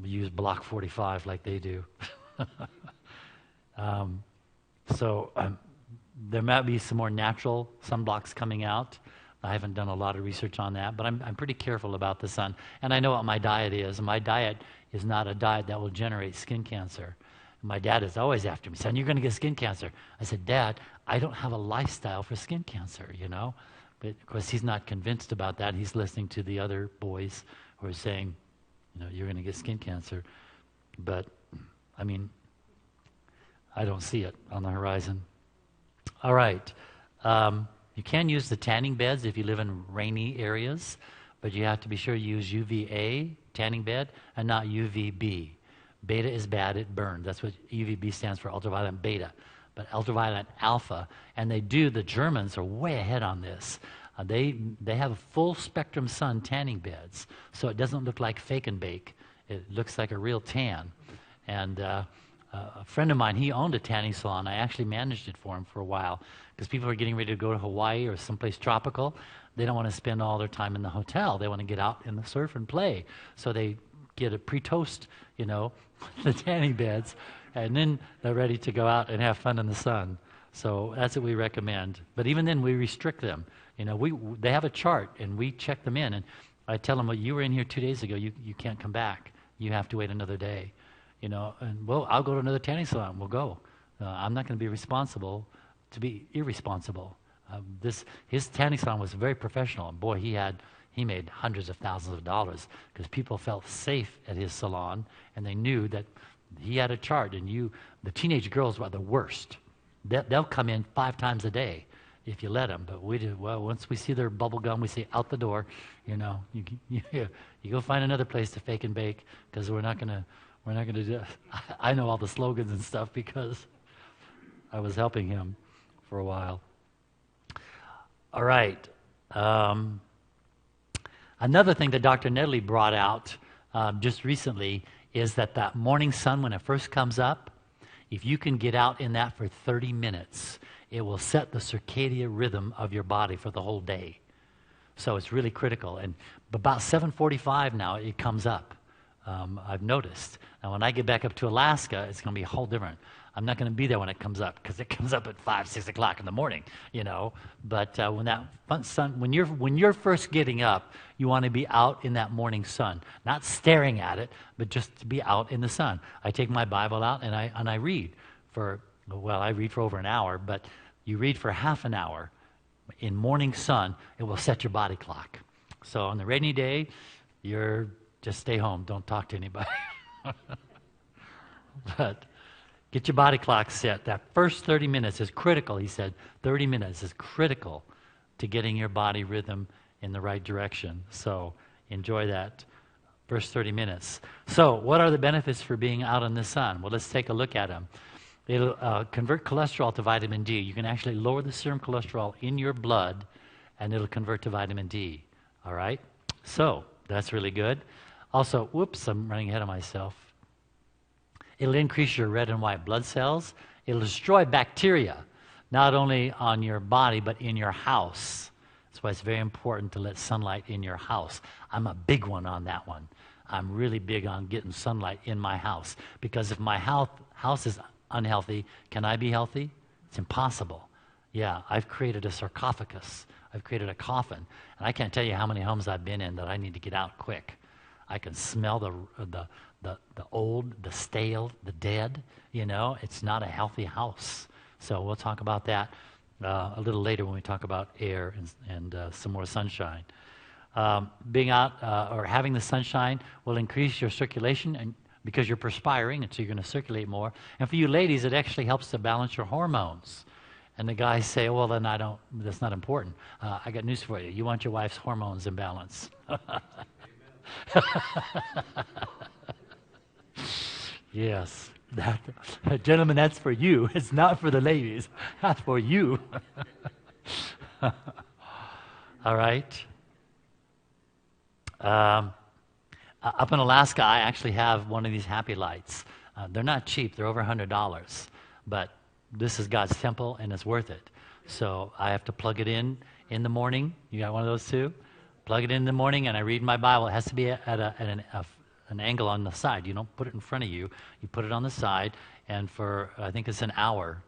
use Block 45 like they do. There might be some more natural sunblocks coming out. I haven't done a lot of research on that, but I'm pretty careful about the sun. And I know what my diet is. My diet is not a diet that will generate skin cancer. My dad is always after me, son, you're going to get skin cancer. I said, Dad, I don't have a lifestyle for skin cancer, you know. But, of course, he's not convinced about that. He's listening to the other boys who are saying, you know, you're going to get skin cancer. But, I mean, I don't see it on the horizon. All right. You can use the tanning beds if you live in rainy areas, but you have to be sure you use UVA tanning bed and not UVB. Beta is bad, it burns. That's what UVB stands for, ultraviolet beta. But ultraviolet alpha, and the Germans are way ahead on this. They have full spectrum sun tanning beds, so it doesn't look like fake and bake. It looks like a real tan. And a friend of mine, he owned a tanning salon. I actually managed it for him for a while because people are getting ready to go to Hawaii or someplace tropical. They don't want to spend all their time in the hotel. They want to get out in the surf and play. So they get a pre-toast, you know, the tanning beds, and then they're ready to go out and have fun in the sun. So that's what we recommend. But even then, we restrict them. You know, they have a chart, and we check them in. And I tell them, well, you were in here 2 days ago. You can't come back. You have to wait another day. You know, and well, I'll go to another tanning salon. We'll go. I'm not going to be responsible to be irresponsible. His tanning salon was very professional, and boy, he made hundreds of thousands of dollars because people felt safe at his salon, and they knew that he had a chart. And the teenage girls were the worst. They'll come in 5 times a day if you let them. But we do well. Once we see their bubble gum, we say out the door. You know, you go find another place to fake and bake because we're not gonna do. I know all the slogans and stuff because I was helping him for a while. All right. Another thing that Dr. Nedley brought out just recently is that morning sun, when it first comes up, if you can get out in that for 30 minutes, it will set the circadian rhythm of your body for the whole day. So it's really critical. And about 7:45 now, it comes up. I've noticed. Now, when I get back up to Alaska, it's going to be a whole different. I'm not going to be there when it comes up because it comes up at 5, 6 o'clock in the morning, you know. But when that sun, when you're first getting up, you want to be out in that morning sun, not staring at it, but just to be out in the sun. I take my Bible out and I read for over an hour, but you read for half an hour in morning sun. It will set your body clock. So on the rainy day, just stay home. Don't talk to anybody. But get your body clock set. That first 30 minutes is critical, he said. 30 minutes is critical to getting your body rhythm in the right direction. So enjoy that first 30 minutes. So what are the benefits for being out in the sun? Well, let's take a look at them. It'll convert cholesterol to vitamin D. You can actually lower the serum cholesterol in your blood, and it'll convert to vitamin D. All right? So that's really good. Also, whoops, I'm running ahead of myself. It'll increase your red and white blood cells. It'll destroy bacteria, not only on your body, but in your house. That's why it's very important to let sunlight in your house. I'm a big one on that one. I'm really big on getting sunlight in my house. Because if my house is unhealthy, can I be healthy? It's impossible. Yeah, I've created a sarcophagus. I've created a coffin. And I can't tell you how many homes I've been in that I need to get out quick. I can smell the old, the stale, the dead. You know, it's not a healthy house. So we'll talk about that a little later when we talk about air and some more sunshine. Being out or having the sunshine will increase your circulation, and because you're perspiring, and so you're going to circulate more. And for you ladies, it actually helps to balance your hormones. And the guys say, well, then that's not important. I got news for you. You want your wife's hormones in balance. Yes. Gentlemen, that's for you. It's not for the ladies. That's for you. All right. Up in Alaska, I actually have one of these happy lights. They're not cheap. They're over $100. But this is God's temple, and it's worth it. So I have to plug it in the morning. You got one of those too? Plug it in the morning, and I read my Bible. It has to be at an angle on the side. You don't put it in front of you. You put it on the side, and for, I think it's an hour.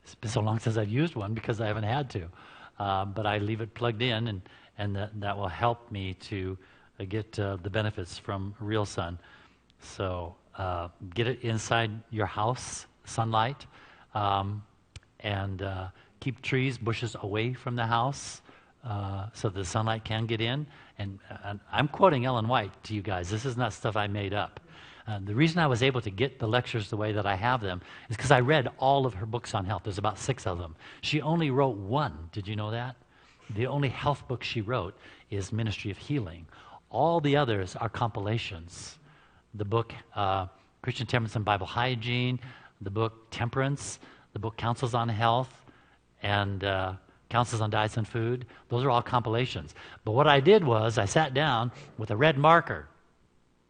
It's been so long since I've used one because I haven't had to. But I leave it plugged in, and that will help me to get the benefits from real sun. So get it inside your house, sunlight, and keep trees, bushes away from the house so the sunlight can get in. And I'm quoting Ellen White to you guys. This is not stuff I made up. The reason I was able to get the lectures the way that I have them is because I read all of her books on health. There's about 6 of them. She only wrote one. Did you know that? The only health book she wrote is Ministry of Healing. All the others are compilations. The book Christian Temperance and Bible Hygiene, the book Temperance, the book Counsels on Health, and Counsels on Diets and Food. Those are all compilations. But what I did was I sat down with a red marker,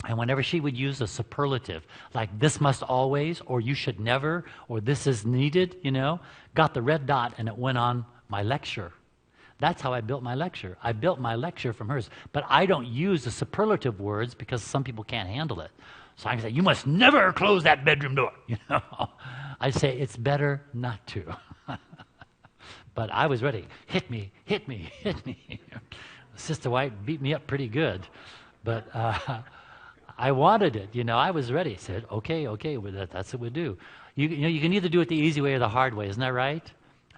and whenever she would use a superlative, like this must always, or you should never, or this is needed, got the red dot, and it went on my lecture. That's how I built my lecture. I built my lecture from hers. But I don't use the superlative words because some people can't handle it. So I can say, you must never close that bedroom door. I say, it's better not to. But I was ready. Hit me, hit me, hit me. Sister White beat me up pretty good. But I wanted it. I was ready. I said, okay, well, that's what we do. You can either do it the easy way or the hard way. Isn't that right?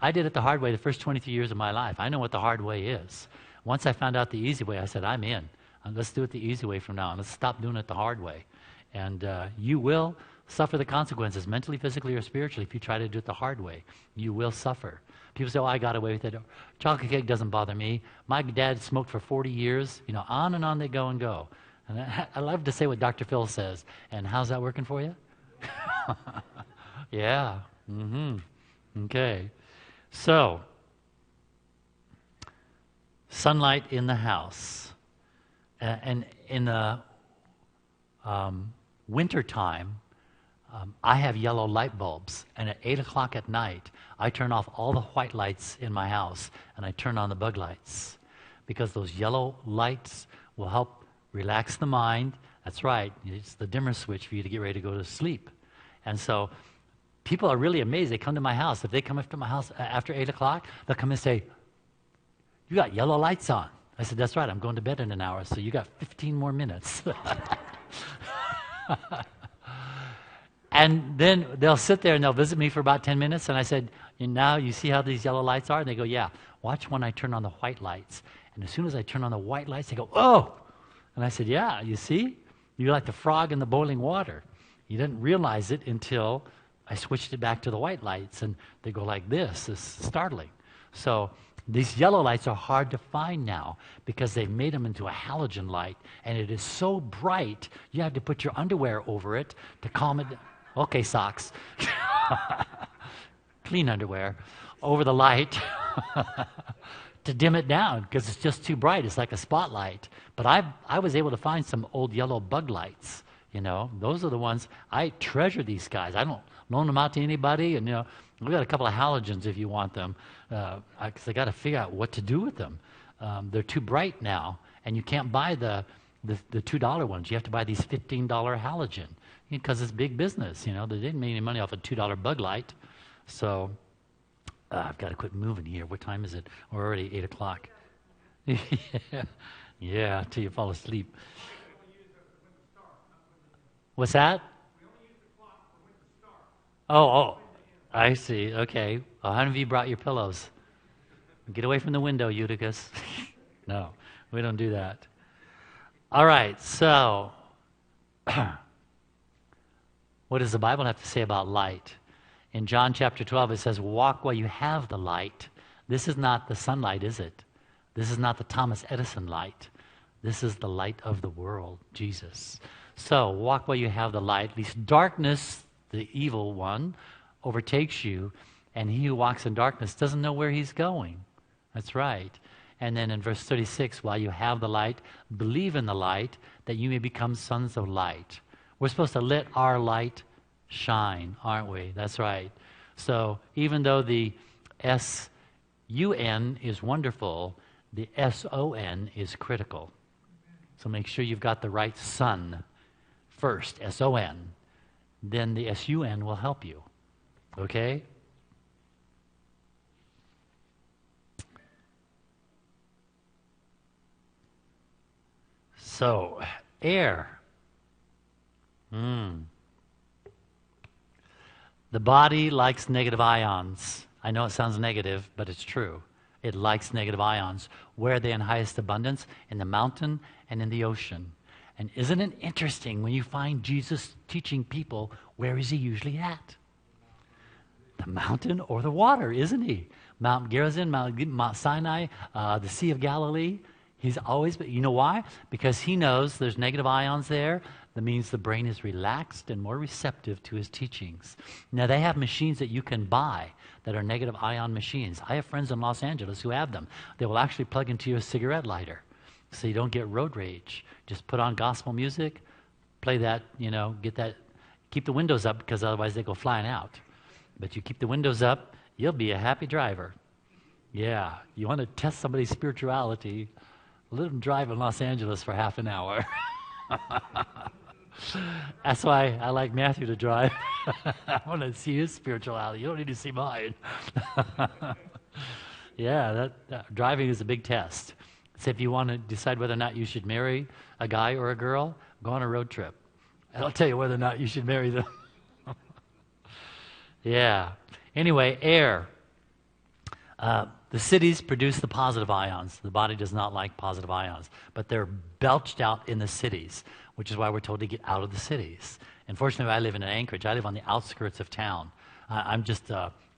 I did it the hard way the first 23 years of my life. I know what the hard way is. Once I found out the easy way, I said, I'm in. Let's do it the easy way from now on. Let's stop doing it the hard way. And you will suffer the consequences, mentally, physically, or spiritually, if you try to do it the hard way. You will suffer. People say, I got away with it. Chocolate cake doesn't bother me. My dad smoked for 40 years. On and on they go and go. And I love to say what Dr. Phil says. And how's that working for you? Yeah. Okay. So, sunlight in the house. And in the wintertime, I have yellow light bulbs, and at 8 o'clock at night, I turn off all the white lights in my house, and I turn on the bug lights, because those yellow lights will help relax the mind. That's right, it's the dimmer switch for you to get ready to go to sleep. And so people are really amazed. They come to my house. If they come up to my house after 8 o'clock, they'll come and say, "You got yellow lights on." I said, "That's right, I'm going to bed in an hour, so you got 15 more minutes." And then they'll sit there and they'll visit me for about 10 minutes. And I said, "And now you see how these yellow lights are?" And they go, "Yeah, watch when I turn on the white lights." And as soon as I turn on the white lights, they go, "Oh!" And I said, "Yeah, you see? You're like the frog in the boiling water. You didn't realize it until I switched it back to the white lights." And they go like this. It's startling. So these yellow lights are hard to find now because they've made them into a halogen light. And it is so bright, you have to put your underwear over it to calm it down. Okay, socks. Clean underwear over the light to dim it down because it's just too bright. It's like a spotlight. But I was able to find some old yellow bug lights. You know, those are the ones. I treasure these guys. I don't loan them out to anybody. And, you know, we got a couple of halogens if you want them, because I got to figure out what to do with them. They're too bright now, and you can't buy the $2 ones. You have to buy these $15 halogen because it's big business. You know, they didn't make any money off a $2 bug light. So I've got to quit moving here. What time is it? We're already 8 o'clock. Yeah, until you fall asleep. What's that? Oh, I see. Okay. Well, how many of you brought your pillows? Get away from the window, Eutychus. No, we don't do that. All right, so what does the Bible have to say about light? In John chapter 12, it says, "Walk while you have the light." This is not the sunlight, is it? This is not the Thomas Edison light. This is the light of the world, Jesus. So walk while you have the light, lest darkness, the evil one, overtakes you, and he who walks in darkness doesn't know where he's going. That's right. And then in verse 36, while you have the light, believe in the light, that you may become sons of light. We're supposed to let our light shine, aren't we? That's right. So even though the S-U-N is wonderful, the S-O-N is critical. So make sure you've got the right sun first, S-O-N. Then the S-U-N will help you. Okay? So, air. The body likes negative ions. I know it sounds negative, but it's true. It likes negative ions. Where are they in highest abundance? In the mountain and in the ocean. And isn't it interesting when you find Jesus teaching people, where is he usually at? The mountain or the water, isn't he? Mount Gerizim, Mount Sinai, the Sea of Galilee. He's always, you know why? Because he knows there's negative ions there. That means the brain is relaxed and more receptive to his teachings. Now, they have machines that you can buy that are negative ion machines. I have friends in Los Angeles who have them. They will actually plug into your cigarette lighter so you don't get road rage. Just put on gospel music, play that, get that, keep the windows up because otherwise they go flying out. But you keep the windows up, you'll be a happy driver. Yeah, you want to test somebody's spirituality, let them drive in Los Angeles for half an hour. That's why I like Matthew to drive. I want to see his spirituality. You don't need to see mine. Yeah, that driving is a big test. So if you want to decide whether or not you should marry a guy or a girl, go on a road trip. And I'll tell you whether or not you should marry them. Yeah. Anyway, air. The cities produce the positive ions. The body does not like positive ions, but they're belched out in the cities, which is why we're told to get out of the cities. Unfortunately, I live in Anchorage. I live on the outskirts of town. I'm just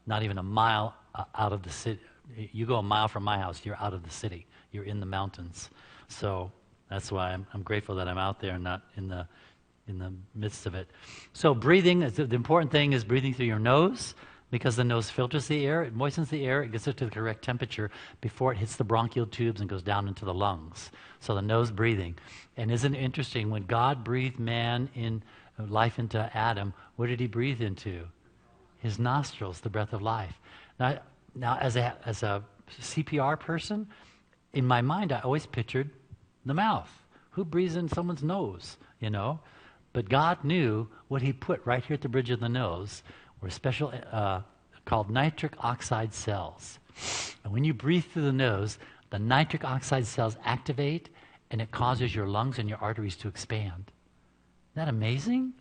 not even a mile out of the city. You go a mile from my house, you're out of the city. You're in the mountains. So that's why I'm grateful that I'm out there and not in the midst of it. So breathing, the important thing is breathing through your nose, Because the nose filters the air, it moistens the air, it gets it to the correct temperature before it hits the bronchial tubes and goes down into the lungs. So the nose breathing. And isn't it interesting, when God breathed life into Adam, what did he breathe into? His nostrils, the breath of life. Now as a CPR person, in my mind I always pictured the mouth. Who breathes in someone's nose, But God knew what he put right here at the bridge of the nose were special, called nitric oxide cells. And when you breathe through the nose, the nitric oxide cells activate, and it causes your lungs and your arteries to expand. Isn't that amazing?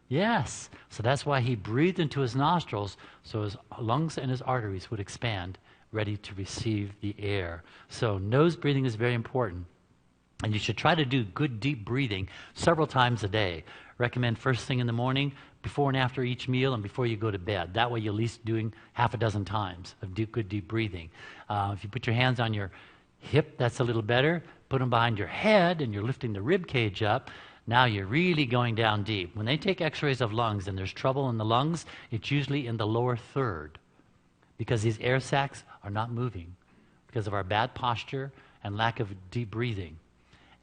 Yes. So that's why he breathed into his nostrils, so his lungs and his arteries would expand, ready to receive the air. So nose breathing is very important. And you should try to do good deep breathing several times a day. Recommend first thing in the morning, before and after each meal, and before you go to bed. That way you're at least doing half a dozen times of good deep breathing. If you put your hands on your hip, that's a little better. Put them behind your head and you're lifting the rib cage up. Now you're really going down deep. When they take x-rays of lungs and there's trouble in the lungs, it's usually in the lower third, because these air sacs are not moving because of our bad posture and lack of deep breathing.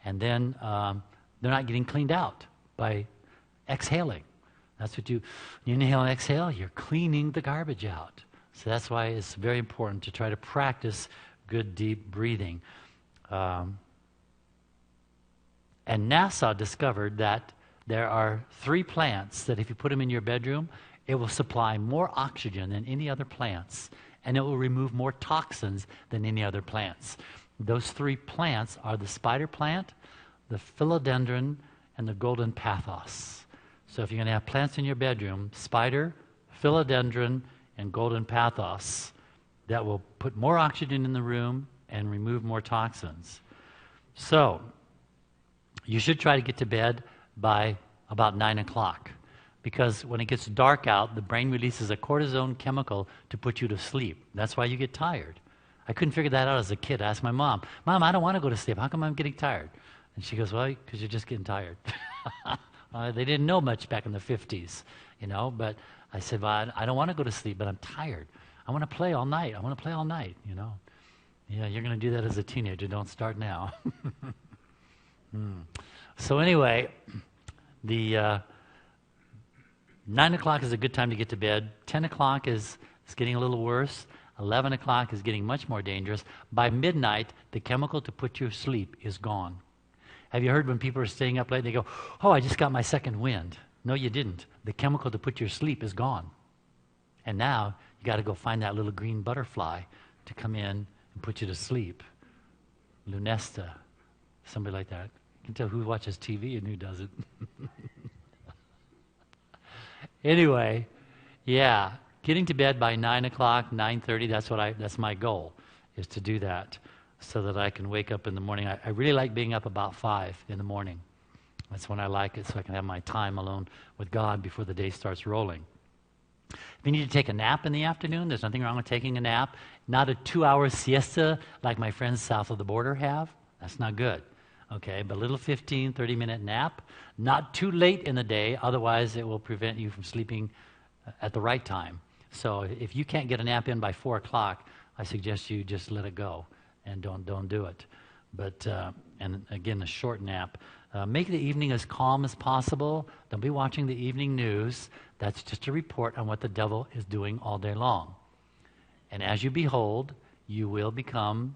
And then they're not getting cleaned out by exhaling. That's what you inhale and exhale, you're cleaning the garbage out. So that's why it's very important to try to practice good deep breathing. And NASA discovered that there are 3 plants that if you put them in your bedroom, it will supply more oxygen than any other plants, and it will remove more toxins than any other plants. Those 3 plants are the spider plant, the philodendron, and the golden pathos. So if you're going to have plants in your bedroom, spider, philodendron, and golden pathos, that will put more oxygen in the room and remove more toxins. So you should try to get to bed by about 9 o'clock, because when it gets dark out, the brain releases a cortisone chemical to put you to sleep. That's why you get tired. I couldn't figure that out as a kid. I asked my mom, I don't want to go to sleep. How come I'm getting tired? And she goes, well, because you're just getting tired. They didn't know much back in the 50s, but I said, well, I don't want to go to sleep, but I'm tired. I want to play all night. Yeah, you're going to do that as a teenager. Don't start now. So anyway, the 9 o'clock is a good time to get to bed. 10 o'clock is getting a little worse. 11 o'clock is getting much more dangerous. By midnight, the chemical to put you to sleep is gone. Have you heard when people are staying up late, they go, I just got my second wind. No, you didn't. The chemical to put you to sleep is gone. And now you got to go find that little green butterfly to come in and put you to sleep. Lunesta, somebody like that. You can tell who watches TV and who doesn't. Anyway, yeah, getting to bed by 9 o'clock, 9:30, that's my goal, is to do that so that I can wake up in the morning. I really like being up about 5 in the morning. That's when I like it, so I can have my time alone with God before the day starts rolling. If you need to take a nap in the afternoon, there's nothing wrong with taking a nap. Not a 2-hour siesta like my friends south of the border have. That's not good. Okay, but a little 15, 30-minute nap. Not too late in the day, otherwise it will prevent you from sleeping at the right time. So if you can't get a nap in by 4 o'clock, I suggest you just let it go and don't do it. But, and again, a short nap. Make the evening as calm as possible. Don't be watching the evening news. That's just a report on what the devil is doing all day long. And as you behold, you will become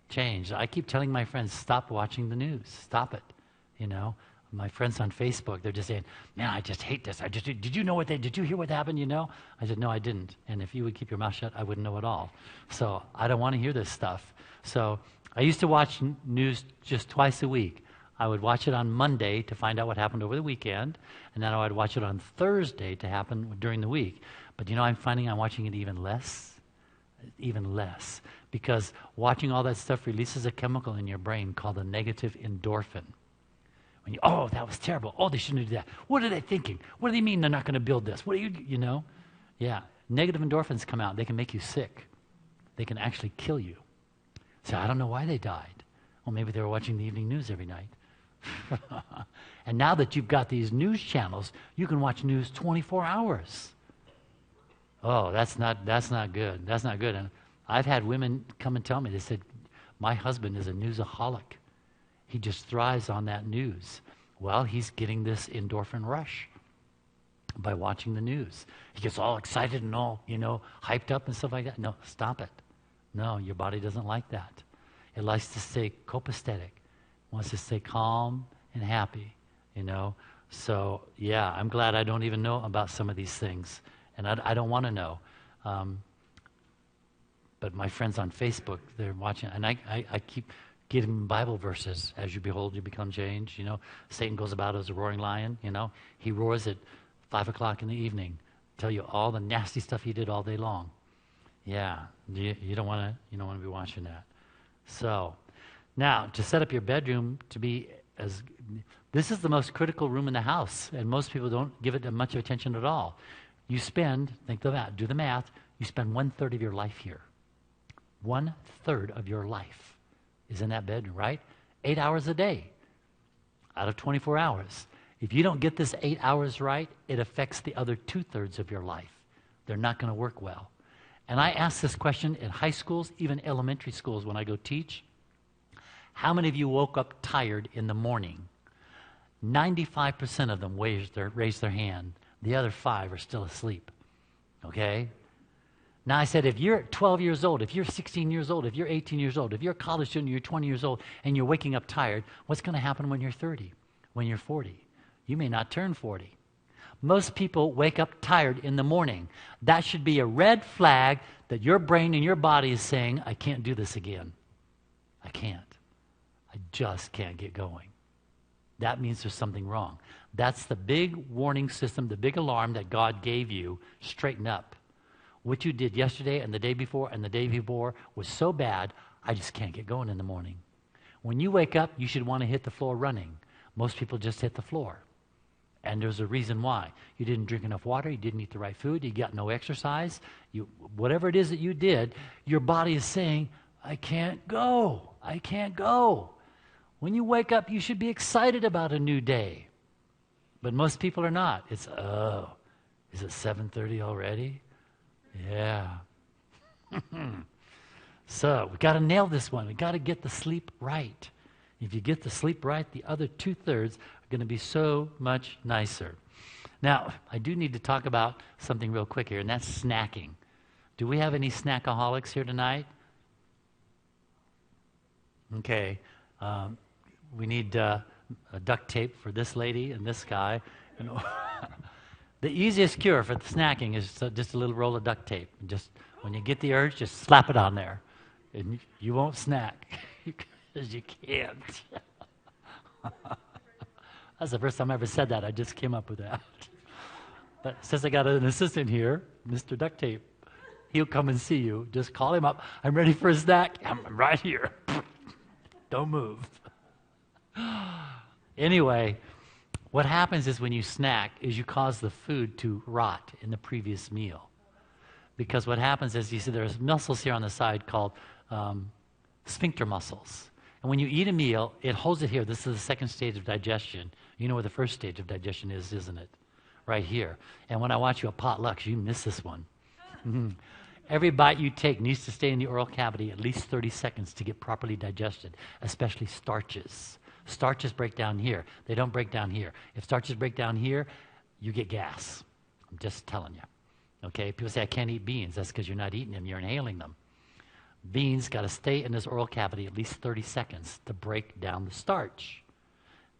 changed. I keep telling my friends, stop watching the news. Stop it. My friends on Facebook, they're just saying, man, I just hate this. Did you know did you hear what happened, I said, no, I didn't. And if you would keep your mouth shut, I wouldn't know at all. So I don't want to hear this stuff. So I used to watch news just twice a week. I would watch it on Monday to find out what happened over the weekend, and then I would watch it on Thursday to happen during the week. But I'm finding I'm watching it even less, because watching all that stuff releases a chemical in your brain called the negative endorphin. When that was terrible. They shouldn't do that. What are they thinking? What do they mean they're not going to build this? What do you. Yeah, negative endorphins come out. They can make you sick. They can actually kill you. So I don't know why they died. Well, maybe they were watching the evening news every night. And now that you've got these news channels, you can watch news 24 hours. Oh, that's not good. That's not good. And I've had women come and tell me, they said, my husband is a newsaholic. He just thrives on that news. Well, he's getting this endorphin rush by watching the news. He gets all excited and all, hyped up and stuff like that. No, stop it. No, your body doesn't like that. It likes to stay copacetic. It wants to stay calm and happy, So, yeah, I'm glad I don't even know about some of these things. And I don't want to know. But my friends on Facebook, they're watching, and I keep giving Bible verses. As you behold, you become changed. Satan goes about as a roaring lion. He roars at 5 o'clock in the evening, tell you all the nasty stuff he did all day long. Yeah, you don't want to be watching that. So, now to set up your bedroom to be this is the most critical room in the house, and most people don't give it much attention at all. You spend, do the math, you spend 1/3 of your life here. 1/3 of your life is in that bedroom, right? 8 hours a day out of 24 hours. If you don't get this 8 hours right, it affects the other 2/3 of your life. They're not going to work well. And I ask this question in high schools, even elementary schools when I go teach. How many of you woke up tired in the morning? 95% of them raised their hand. The other 5 are still asleep. Okay? Now I said, if you're 12 years old, if you're 16 years old, if you're 18 years old, if you're a college student, you're 20 years old, and you're waking up tired, what's going to happen when you're 30, when you're 40? You may not turn 40. Most people wake up tired in the morning. That should be a red flag that your brain and your body is saying, I can't do this again. I can't. I just can't get going. That means there's something wrong. That's the big warning system, the big alarm that God gave you. Straighten up. What you did yesterday and the day before and the day before was so bad, I just can't get going in the morning. When you wake up, you should want to hit the floor running. Most people just hit the floor. And there's a reason why. You didn't drink enough water, you didn't eat the right food, you got no exercise. Whatever it is that you did, your body is saying, I can't go. I can't go. When you wake up, you should be excited about a new day. But most people are not. It's, is it 7:30 already? Yeah. So we got to nail this one. We got to get the sleep right. If you get the sleep right, the other 2/3 are going to be so much nicer. Now, I do need to talk about something real quick here, and that's snacking. Do we have any snackaholics here tonight? Okay. We need a duct tape for this lady and this guy. The easiest cure for snacking is just a little roll of duct tape. Just when you get the urge, just slap it on there, and you won't snack because you can't. That's the first time I ever said that. I just came up with that. But since I got an assistant here, Mr. Duct Tape, he'll come and see you. Just call him up. I'm ready for a snack. I'm right here. Don't move. Anyway, what happens is when you snack is you cause the food to rot in the previous meal. Because what happens is, you see there's muscles here on the side called sphincter muscles. And when you eat a meal, it holds it here. This is the second stage of digestion. You know where the first stage of digestion is, isn't it? Right here. And when I watch you at potlucks, you miss this one. Every bite you take needs to stay in the oral cavity at least 30 seconds to get properly digested, especially starches. Starches break down here. They don't break down here. If starches break down here, you get gas. I'm just telling you. Okay? People say, I can't eat beans. That's because you're not eating them. You're inhaling them. Beans got to stay in this oral cavity at least 30 seconds to break down the starch.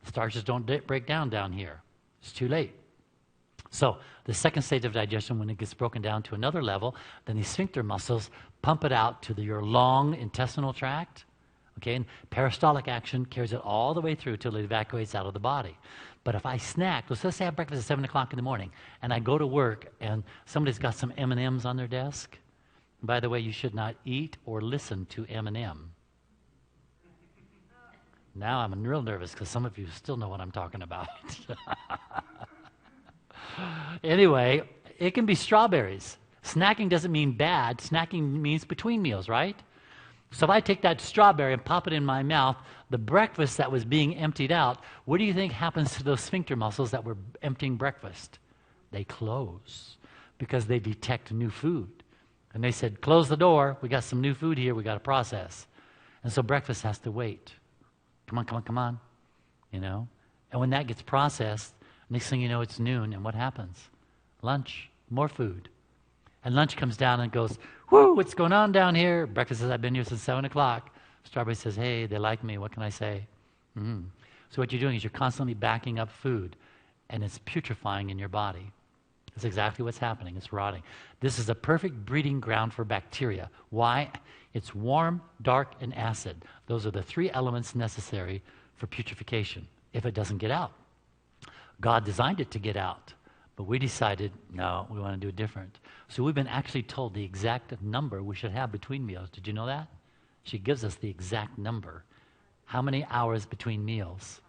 The starches don't break down here. It's too late. So the second stage of digestion, when it gets broken down to another level, then these sphincter muscles pump it out to your long intestinal tract. Okay, and peristaltic action carries it all the way through till it evacuates out of the body. But if I snack, let's say I have breakfast at 7 o'clock in the morning, and I go to work, and somebody's got some M&Ms on their desk. And by the way, you should not eat or listen to M&M. Now I'm real nervous because some of you still know what I'm talking about. Anyway, it can be strawberries. Snacking doesn't mean bad. Snacking means between meals, right? So if I take that strawberry and pop it in my mouth, the breakfast that was being emptied out, what do you think happens to those sphincter muscles that were emptying breakfast? They close. because they detect new food. And they said, close the door. We got some new food here. We got to process. And so breakfast has to wait. Come on, come on, come on. You know? And when that gets processed, next thing you know, it's noon. And what happens? Lunch. More food. And lunch comes down and goes, whoo, what's going on down here? Breakfast says, I've been here since 7 o'clock. Strawberry says, hey, they like me. What can I say? So what you're doing is you're constantly backing up food, and it's putrefying in your body. That's exactly what's happening. It's rotting. This is a perfect breeding ground for bacteria. Why? It's warm, dark, and acid. Those are the three elements necessary for putrefaction if it doesn't get out. God designed it to get out, but we decided, no, we want to do it different. So we've been actually told the exact number we should have between meals. Did you know that? She gives us the exact number. How many hours between meals?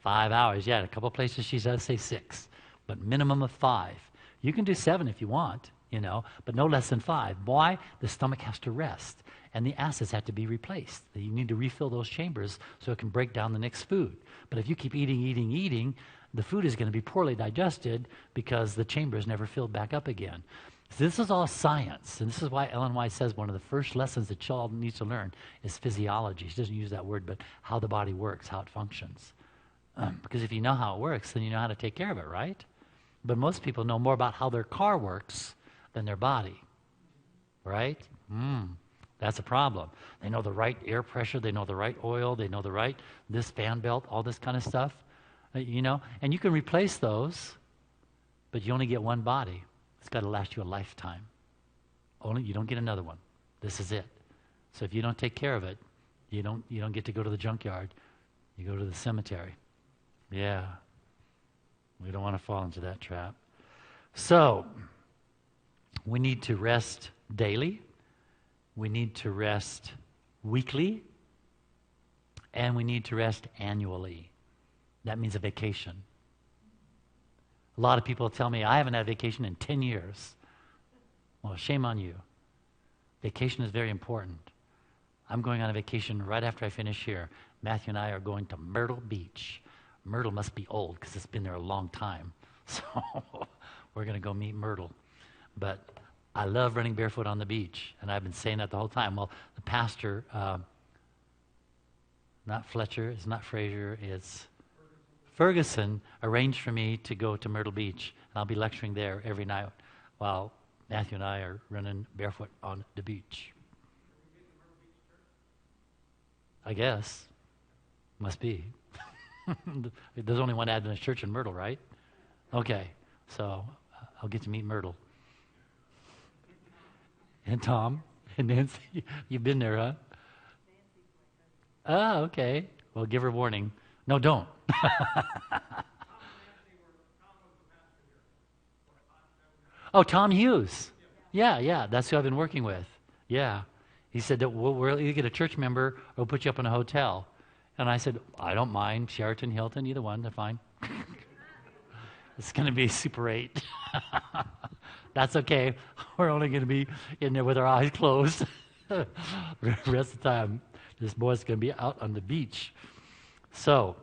5 hours. Yeah, in a couple of places she does say 6, but minimum of 5. You can do 7 if you want, you know, but no less than 5. Why? The stomach has to rest, and the acids have to be replaced. You need to refill those chambers so it can break down the next food. But if you keep eating, the food is going to be poorly digested because the chamber is never filled back up again. So this is all science, and this is why Ellen White says one of the first lessons that child needs to learn is physiology. She doesn't use that word, but how the body works, how it functions. Because if you know how it works, then you know how to take care of it, right? But most people know more about how their car works than their body, right? That's a problem. They know the right air pressure, they know the right oil, they know the right, this fan belt, all this kind of stuff, you know? And you can replace those, but you only get one body. It's got to last you a lifetime. You don't get another one. This is it. So if you don't take care of it, you don't get to go to the junkyard. You go to the cemetery. Yeah. We don't want to fall into that trap. So, we need to rest daily. We need to rest weekly. And we need to rest annually. That means a vacation. A lot of people tell me, I haven't had a vacation in 10 years. Well, shame on you. Vacation is very important. I'm going on a vacation right after I finish here. Matthew and I are going to Myrtle Beach. Myrtle must be old because it's been there a long time. So we're going to go meet Myrtle. But I love running barefoot on the beach, and I've been saying that the whole time. Well, the pastor, not Fletcher, it's not Fraser, it's Ferguson, arranged for me to go to Myrtle Beach, and I'll be lecturing there every night while Matthew and I are running barefoot on the beach. I guess. Must be. There's only one Adventist church in Myrtle, right? Okay, so I'll get to meet Myrtle. And Tom and Nancy, you've been there, huh? Oh, okay. Well, give her warning. No, don't. Oh, Tom Hughes. Yeah, that's who I've been working with. Yeah. He said that we'll either get a church member or we'll put you up in a hotel. And I said, I don't mind. Sheraton, Hilton, either one, they're fine. It's going to be Super 8. That's okay. We're only going to be in there with our eyes closed. The rest of the time, this boy's going to be out on the beach. So,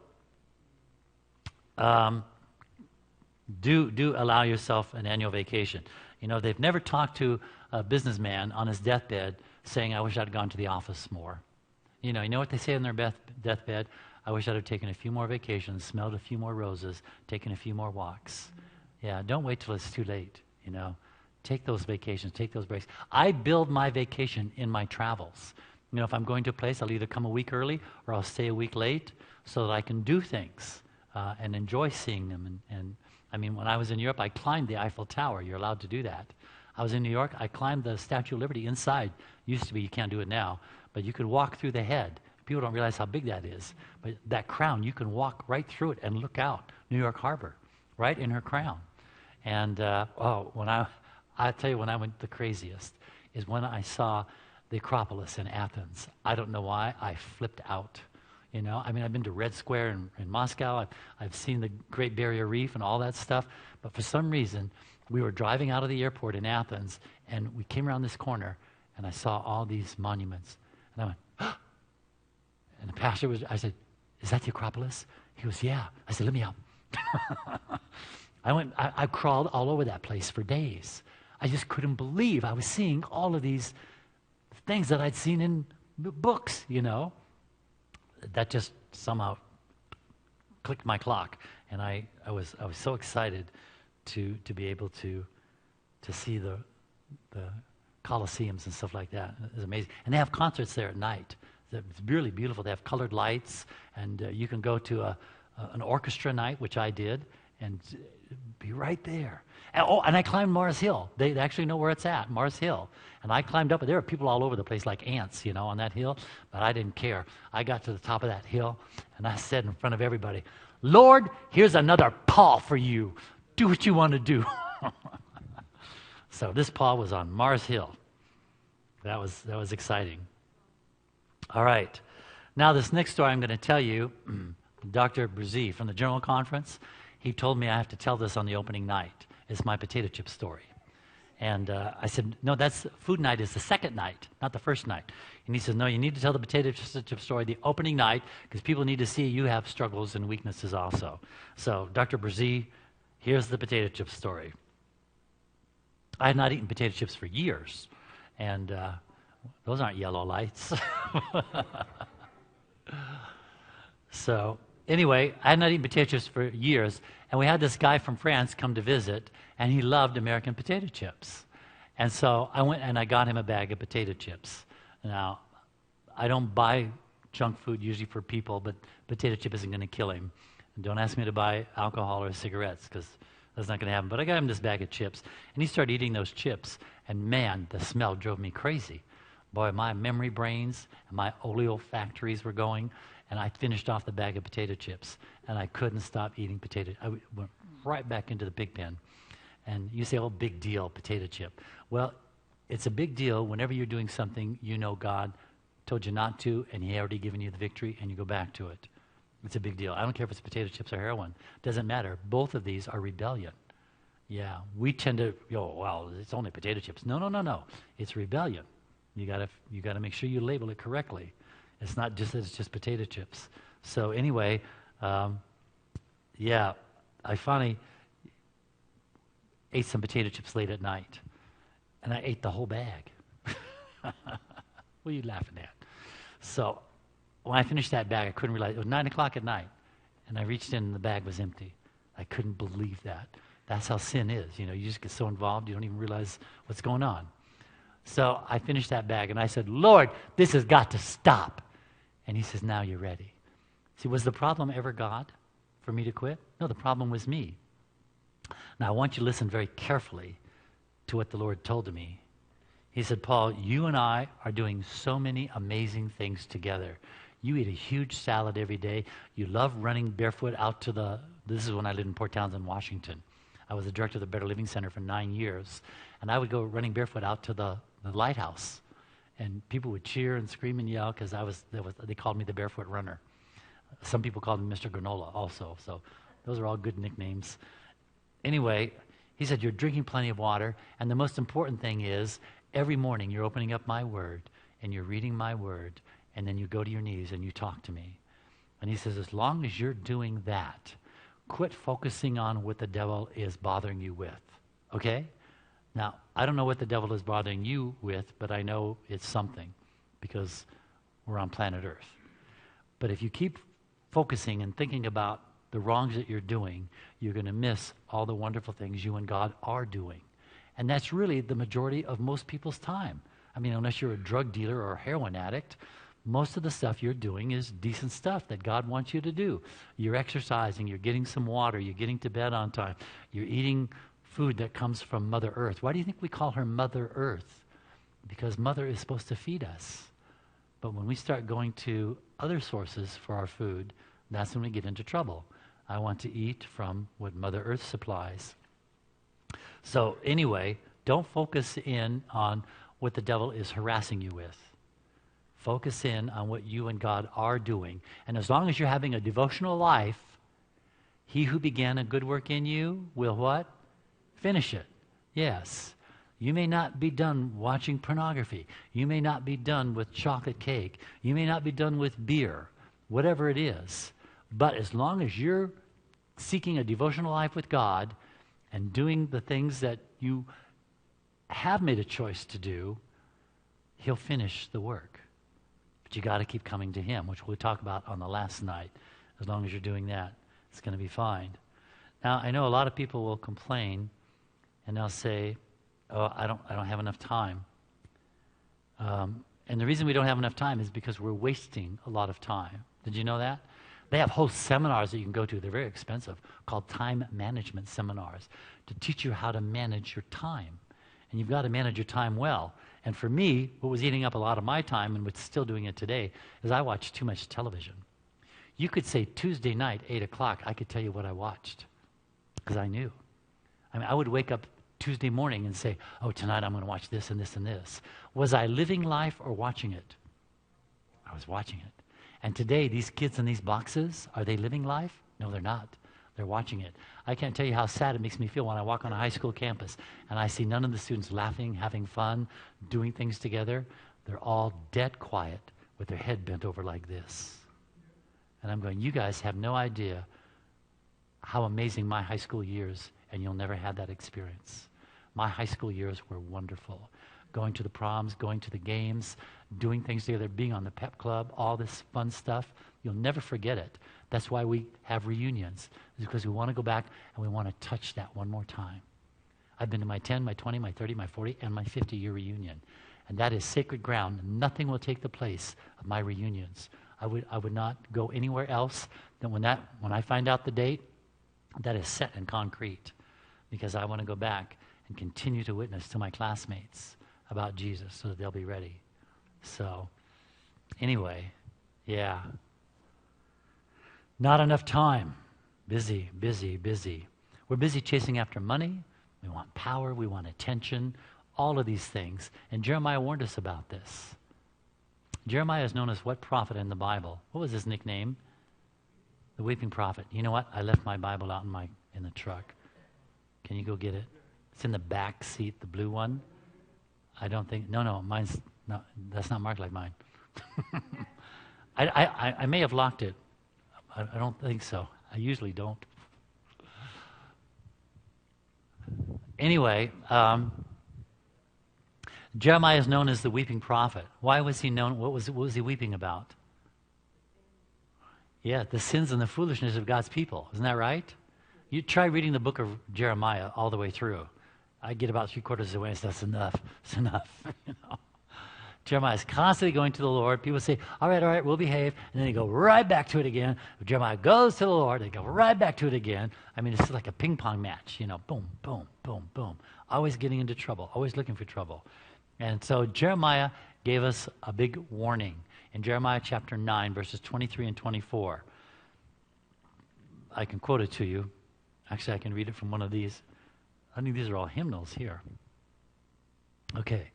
do allow yourself an annual vacation. You know, they've never talked to a businessman on his deathbed saying, I wish I'd gone to the office more. You know what they say on their deathbed? I wish I'd have taken a few more vacations, smelled a few more roses, taken a few more walks. Yeah, don't wait till it's too late, you know. Take those vacations, take those breaks. I build my vacation in my travels. You know, if I'm going to a place, I'll either come a week early or I'll stay a week late so that I can do things and enjoy seeing them. And I mean, when I was in Europe, I climbed the Eiffel Tower. You're allowed to do that. I was in New York, I climbed the Statue of Liberty inside. Used to be, you can't do it now, but you could walk through the head. People don't realize how big that is. But that crown, you can walk right through it and look out. New York Harbor, right in her crown. And, I tell you, when I went the craziest is when I saw the Acropolis in Athens. I don't know why, I flipped out. You know, I mean, I've been to Red Square in Moscow. I've seen the Great Barrier Reef and all that stuff. But for some reason, we were driving out of the airport in Athens, and we came around this corner, and I saw all these monuments. And I went, oh! And the pastor I said, is that the Acropolis? He goes, yeah. I said, let me out. I crawled all over that place for days. I just couldn't believe I was seeing all of these things that I'd seen in books, That just somehow clicked my clock. And I was so excited to be able to see the Colosseums and stuff like that. It was amazing. And they have concerts there at night. It's really beautiful. They have colored lights, and you can go to an orchestra night, which I did, and be right there. And I climbed Mars Hill. They actually know where it's at, Mars Hill. And I climbed up, and there were people all over the place like ants, on that hill. But I didn't care. I got to the top of that hill, and I said in front of everybody, Lord, here's another paw for you. Do what you want to do. So this paw was on Mars Hill. That was exciting. All right. Now this next story I'm going to tell you, Dr. Brzee from the General Conference, he told me I have to tell this on the opening night. It's my potato chip story. And I said, no, that's food night is the second night, not the first night. And he says, no, you need to tell the potato chip story the opening night because people need to see you have struggles and weaknesses also. So, Dr. Brzee, here's the potato chip story. I had not eaten potato chips for years. And those aren't yellow lights. So, anyway, I had not eaten potato chips for years. And we had this guy from France come to visit, and he loved American potato chips. And so I went and I got him a bag of potato chips. Now, I don't buy junk food usually for people, but potato chip isn't going to kill him. And don't ask me to buy alcohol or cigarettes, because that's not going to happen. But I got him this bag of chips, and he started eating those chips. And man, the smell drove me crazy. Boy, my memory brains and my olfactories were going, and I finished off the bag of potato chips, and I couldn't stop eating potato. I went right back into the pig pen. And you say, oh, big deal, potato chip. Well, it's a big deal whenever you're doing something you know God told you not to, and he already given you the victory, and you go back to it. It's a big deal. I don't care if it's potato chips or heroin. Doesn't matter. Both of these are rebellion. Yeah, we tend to go, well, it's only potato chips. No. It's rebellion. You gotta make sure you label it correctly. It's not just that it's just potato chips. So anyway, I finally ate some potato chips late at night, and I ate the whole bag. What are you laughing at? So when I finished that bag, I couldn't realize, it was 9 o'clock at night, and I reached in and the bag was empty. I couldn't believe that. That's how sin is. You just get so involved, you don't even realize what's going on. So I finished that bag, and I said, Lord, this has got to stop. And he says, now you're ready. See, was the problem ever God for me to quit? No, the problem was me. Now, I want you to listen very carefully to what the Lord told me. He said, Paul, you and I are doing so many amazing things together. You eat a huge salad every day. You love running barefoot out to this is when I lived in Port Townsend, Washington. I was the director of the Better Living Center for 9 years. And I would go running barefoot out to the lighthouse. And people would cheer and scream and yell because they called me the barefoot runner. Some people called me Mr. Granola also. So those are all good nicknames. Anyway, he said, you're drinking plenty of water. And the most important thing is, every morning you're opening up my word and you're reading my word. And then you go to your knees and you talk to me. And he says, as long as you're doing that, quit focusing on what the devil is bothering you with. Okay? Now, I don't know what the devil is bothering you with, but I know it's something because we're on planet Earth. But if you keep focusing and thinking about the wrongs that you're doing, you're going to miss all the wonderful things you and God are doing. And that's really the majority of most people's time. I mean, unless you're a drug dealer or a heroin addict, most of the stuff you're doing is decent stuff that God wants you to do. You're exercising, you're getting some water, you're getting to bed on time, you're eating food that comes from Mother Earth. Why do you think we call her Mother Earth? Because Mother is supposed to feed us. But when we start going to other sources for our food, that's when we get into trouble. I want to eat from what Mother Earth supplies. So anyway, don't focus in on what the devil is harassing you with. Focus in on what you and God are doing. And as long as you're having a devotional life, he who began a good work in you will what? Finish it. Yes. You may not be done watching pornography. You may not be done with chocolate cake. You may not be done with beer, whatever it is. But as long as you're seeking a devotional life with God, and doing the things that you have made a choice to do, he'll finish the work. But you got to keep coming to him, which we'll talk about on the last night. As long as you're doing that, it's going to be fine. Now, I know a lot of people will complain, and they'll say, "Oh, I don't have enough time." And the reason we don't have enough time is because we're wasting a lot of time. Did you know that? They have whole seminars that you can go to. They're very expensive, called time management seminars, to teach you how to manage your time. And you've got to manage your time well. And for me, what was eating up a lot of my time, and what's still doing it today, is I watch too much television. You could say Tuesday night, 8 o'clock, I could tell you what I watched, because I knew. I mean, I would wake up Tuesday morning and say, oh, tonight I'm going to watch this and this and this. Was I living life or watching it? I was watching it. And today, these kids in these boxes, are they living life? No, they're not. They're watching it. I can't tell you how sad it makes me feel when I walk on a high school campus and I see none of the students laughing, having fun, doing things together. They're all dead quiet with their head bent over like this. And I'm going, you guys have no idea how amazing my high school years, and you'll never have that experience. My high school years were wonderful. Going to the proms, going to the games, doing things together, being on the pep club, all this fun stuff. You'll never forget it. That's why we have reunions, is because we want to go back and we want to touch that one more time. I've been to my 10, my 20, my 30, my 40, and my 50-year reunion. And that is sacred ground. Nothing will take the place of my reunions. I would not go anywhere else than when I find out the date, that is set in concrete, because I want to go back and continue to witness to my classmates about Jesus so that they'll be ready. So, anyway, yeah. Not enough time. Busy, busy, busy. We're busy chasing after money. We want power. We want attention. All of these things. And Jeremiah warned us about this. Jeremiah is known as what prophet in the Bible? What was his nickname? The weeping prophet. You know what? I left my Bible out in the truck. Can you go get it? It's in the back seat, the blue one. I don't think, no, mine's not, that's not marked like mine. I may have locked it. I don't think so. I usually don't. Anyway, Jeremiah is known as the weeping prophet. Why was he known? What was he weeping about? Yeah, the sins and the foolishness of God's people. Isn't that right? You try reading the book of Jeremiah all the way through. I get about 3/4 of the way and say, that's enough. It's enough. You know? Jeremiah is constantly going to the Lord. People say, all right, we'll behave. And then they go right back to it again. If Jeremiah goes to the Lord, they go right back to it again. I mean, it's like a ping pong match, you know, boom, boom, boom, boom. Always getting into trouble, always looking for trouble. And so Jeremiah gave us a big warning in Jeremiah chapter 9, verses 23 and 24. I can quote it to you. Actually, I can read it from one of these. I think these are all hymnals here. Okay.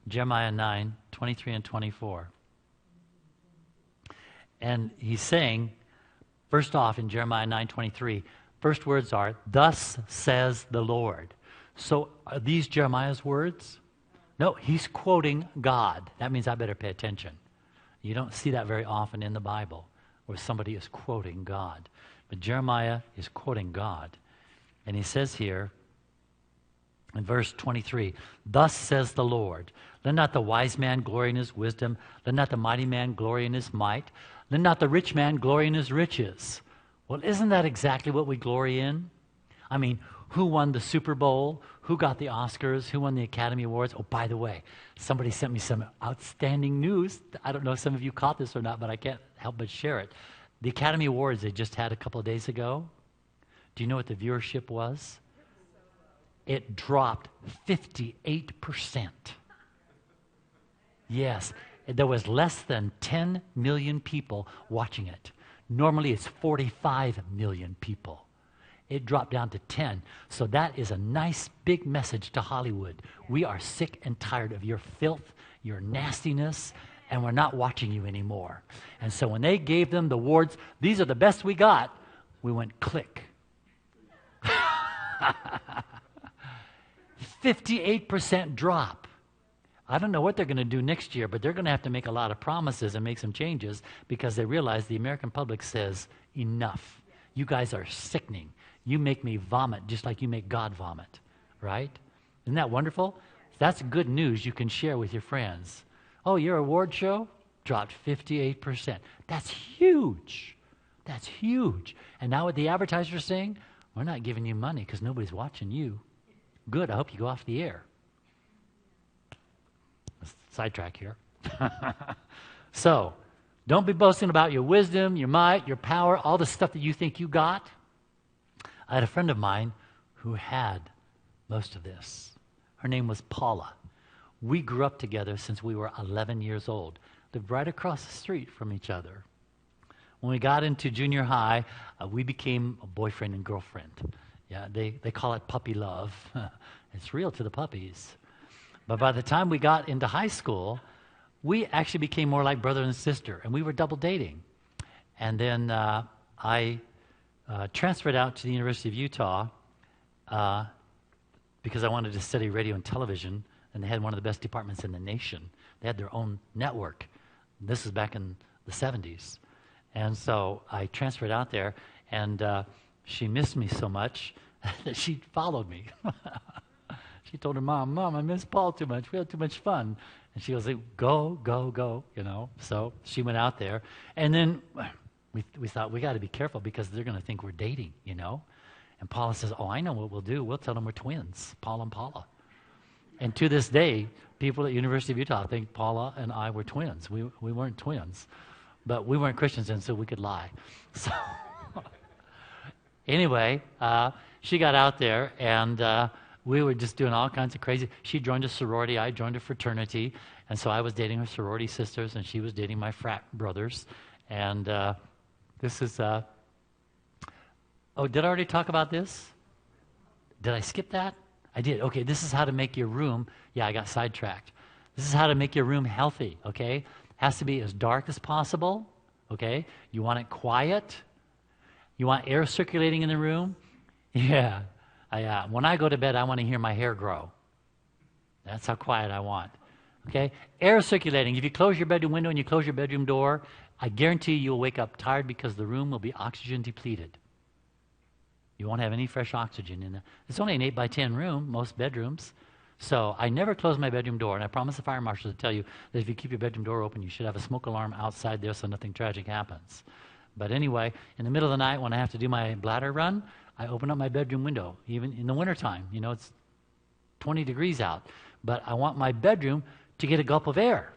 Jeremiah 9, 23 and 24. And he's saying, first off in Jeremiah 9:23, first words are, thus says the Lord. So are these Jeremiah's words? No, he's quoting God. That means I better pay attention. You don't see that very often in the Bible, where somebody is quoting God. But Jeremiah is quoting God. And he says here, in verse 23, thus says the Lord, let not the wise man glory in his wisdom, let not the mighty man glory in his might, let not the rich man glory in his riches. Well, isn't that exactly what we glory in? I mean, who won the Super Bowl? Who got the Oscars? Who won the Academy Awards? Oh, by the way, somebody sent me some outstanding news. I don't know if some of you caught this or not, but I can't help but share it. The Academy Awards they just had a couple of days ago. Do you know what the viewership was? It dropped 58%. Yes, there was less than 10 million people watching it. Normally it's 45 million people. It dropped down to 10. So that is a nice big message to Hollywood. We are sick and tired of your filth, your nastiness, and we're not watching you anymore. And so when they gave them the awards, these are the best we got, we went click. 58% drop. I don't know what they're going to do next year, but they're going to have to make a lot of promises and make some changes because they realize the American public says, enough. You guys are sickening. You make me vomit just like you make God vomit, right? Isn't that wonderful? That's good news you can share with your friends. Oh, your award show dropped 58%. That's huge. That's huge. And now what the advertisers are saying, we're not giving you money because nobody's watching you. Good, I hope you go off the air. Sidetrack here. So, don't be boasting about your wisdom, your might, your power, all the stuff that you think you got. I had a friend of mine who had most of this. Her name was Paula. We grew up together since we were 11 years old. Lived right across the street from each other. When we got into junior high, we became a boyfriend and girlfriend. Yeah, they call it puppy love. It's real to the puppies. But by the time we got into high school, we actually became more like brother and sister, and we were double dating. And then I transferred out to the University of Utah because I wanted to study radio and television, and they had one of the best departments in the nation. They had their own network. This was back in the 70s. And so I transferred out there, and she missed me so much that she followed me. She told her mom, I miss Paul too much. We had too much fun. And she was like, go, go, go, you know. So she went out there. And then we thought, we got to be careful because they're going to think we're dating, you know. And Paula says, oh, I know what we'll do. We'll tell them we're twins, Paul and Paula. And to this day, people at University of Utah think Paula and I were twins. We weren't twins. But we weren't Christians, and so we could lie. So anyway, she got out there, and we were just doing all kinds of crazy. She joined a sorority. I joined a fraternity. And so I was dating her sorority sisters, and she was dating my frat brothers. And this is... oh, did I already talk about this? Did I skip that? I did. Okay, this is how to make your room. Yeah, I got sidetracked. This is how to make your room healthy, okay? Has to be as dark as possible, okay? You want it quiet. You want air circulating in the room. Yeah. When I go to bed, I want to hear my hair grow. That's how quiet I want, okay? Air circulating. If you close your bedroom window and you close your bedroom door, I guarantee you'll wake up tired because the room will be oxygen depleted. You won't have any fresh oxygen in it. It's only an 8 by 10 room, most bedrooms. So I never close my bedroom door, and I promise the fire marshal to tell you that if you keep your bedroom door open, you should have a smoke alarm outside there so nothing tragic happens. But anyway, in the middle of the night when I have to do my bladder run, I open up my bedroom window, even in the wintertime. You know, it's 20 degrees out. But I want my bedroom to get a gulp of air,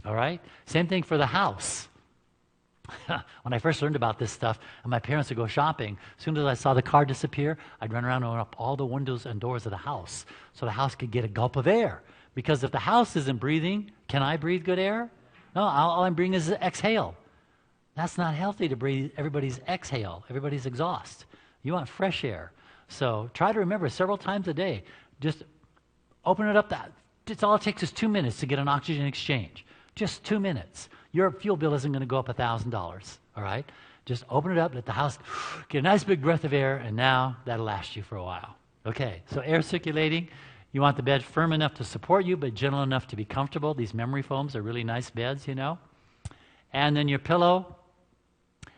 all right? Same thing for the house. When I first learned about this stuff, and my parents would go shopping, as soon as I saw the car disappear, I'd run around and open up all the windows and doors of the house so the house could get a gulp of air. Because if the house isn't breathing, can I breathe good air? No, all I'm breathing is exhale. That's not healthy to breathe everybody's exhale, everybody's exhaust. You want fresh air. So try to remember several times a day, just open it up. It's all it takes is 2 minutes to get an oxygen exchange. Just 2 minutes. Your fuel bill isn't going to go up $1,000, all right? Just open it up, let the house get a nice big breath of air, and now that'll last you for a while. Okay, so air circulating. You want the bed firm enough to support you, but gentle enough to be comfortable. These memory foams are really nice beds, you know. And then your pillow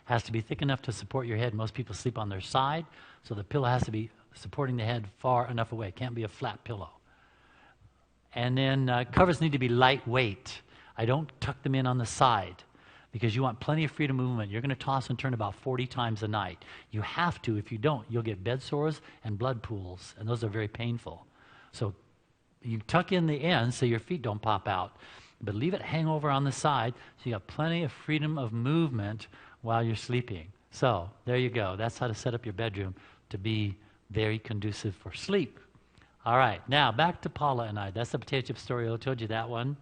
has to be thick enough to support your head. Most people sleep on their side, so the pillow has to be supporting the head far enough away. It can't be a flat pillow. And then covers need to be lightweight. I don't tuck them in on the side because you want plenty of freedom of movement. You're going to toss and turn about 40 times a night. You have to. If you don't, you'll get bed sores and blood pools, and those are very painful. So you tuck in the ends so your feet don't pop out, but leave it hang over on the side so you got plenty of freedom of movement while you're sleeping. So there you go. That's how to set up your bedroom to be very conducive for sleep. All right, now back to Paula and I. That's the potato chip story. I told you that one.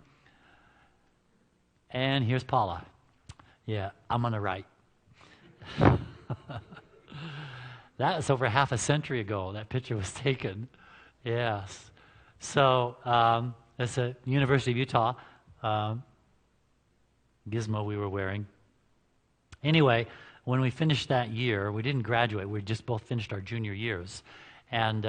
And here's Paula. Yeah, I'm on the right. That was over half a century ago. That picture was taken. Yes. So that's a University of Utah gizmo we were wearing. Anyway, when we finished that year, we didn't graduate. We just both finished our junior years. And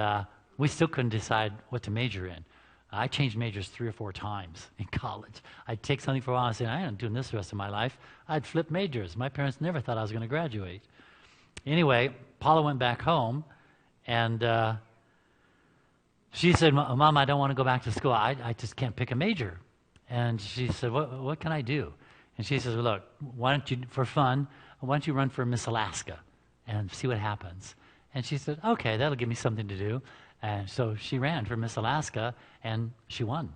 we still couldn't decide what to major in. I changed majors 3 or 4 times in college. I'd take something for a while and say, I ain't doing this the rest of my life. I'd flip majors. My parents never thought I was going to graduate. Anyway, Paula went back home, and she said, Mom, I don't want to go back to school. I just can't pick a major. And she said, what can I do? And she says, well, look, why don't you, for fun, why don't you run for Miss Alaska and see what happens? And she said, okay, that'll give me something to do. And so she ran for Miss Alaska, and she won.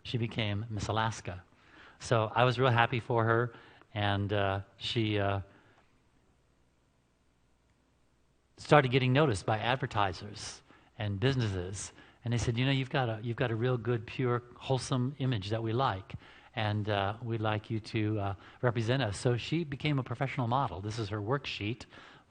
She became Miss Alaska. So I was real happy for her, and she started getting noticed by advertisers and businesses. And they said, you've got a real good, pure, wholesome image that we like, and we'd like you to represent us. So she became a professional model. This is her worksheet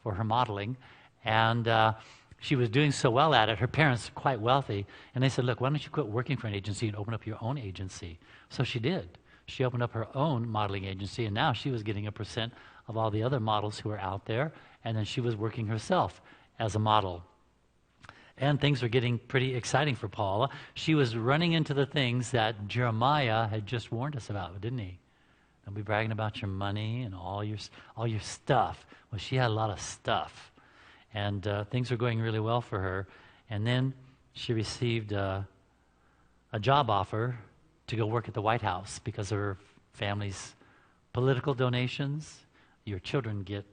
for her modeling, and she was doing so well at it. Her parents were quite wealthy, and they said, look, why don't you quit working for an agency and open up your own agency? So she did. She opened up her own modeling agency, and now she was getting a percent of all the other models who were out there, and then she was working herself as a model. And things were getting pretty exciting for Paula. She was running into the things that Jeremiah had just warned us about, didn't he? Don't be bragging about your money and all your stuff. Well, she had a lot of stuff. And things were going really well for her. And then she received a job offer to go work at the White House because of her family's political donations. Your children get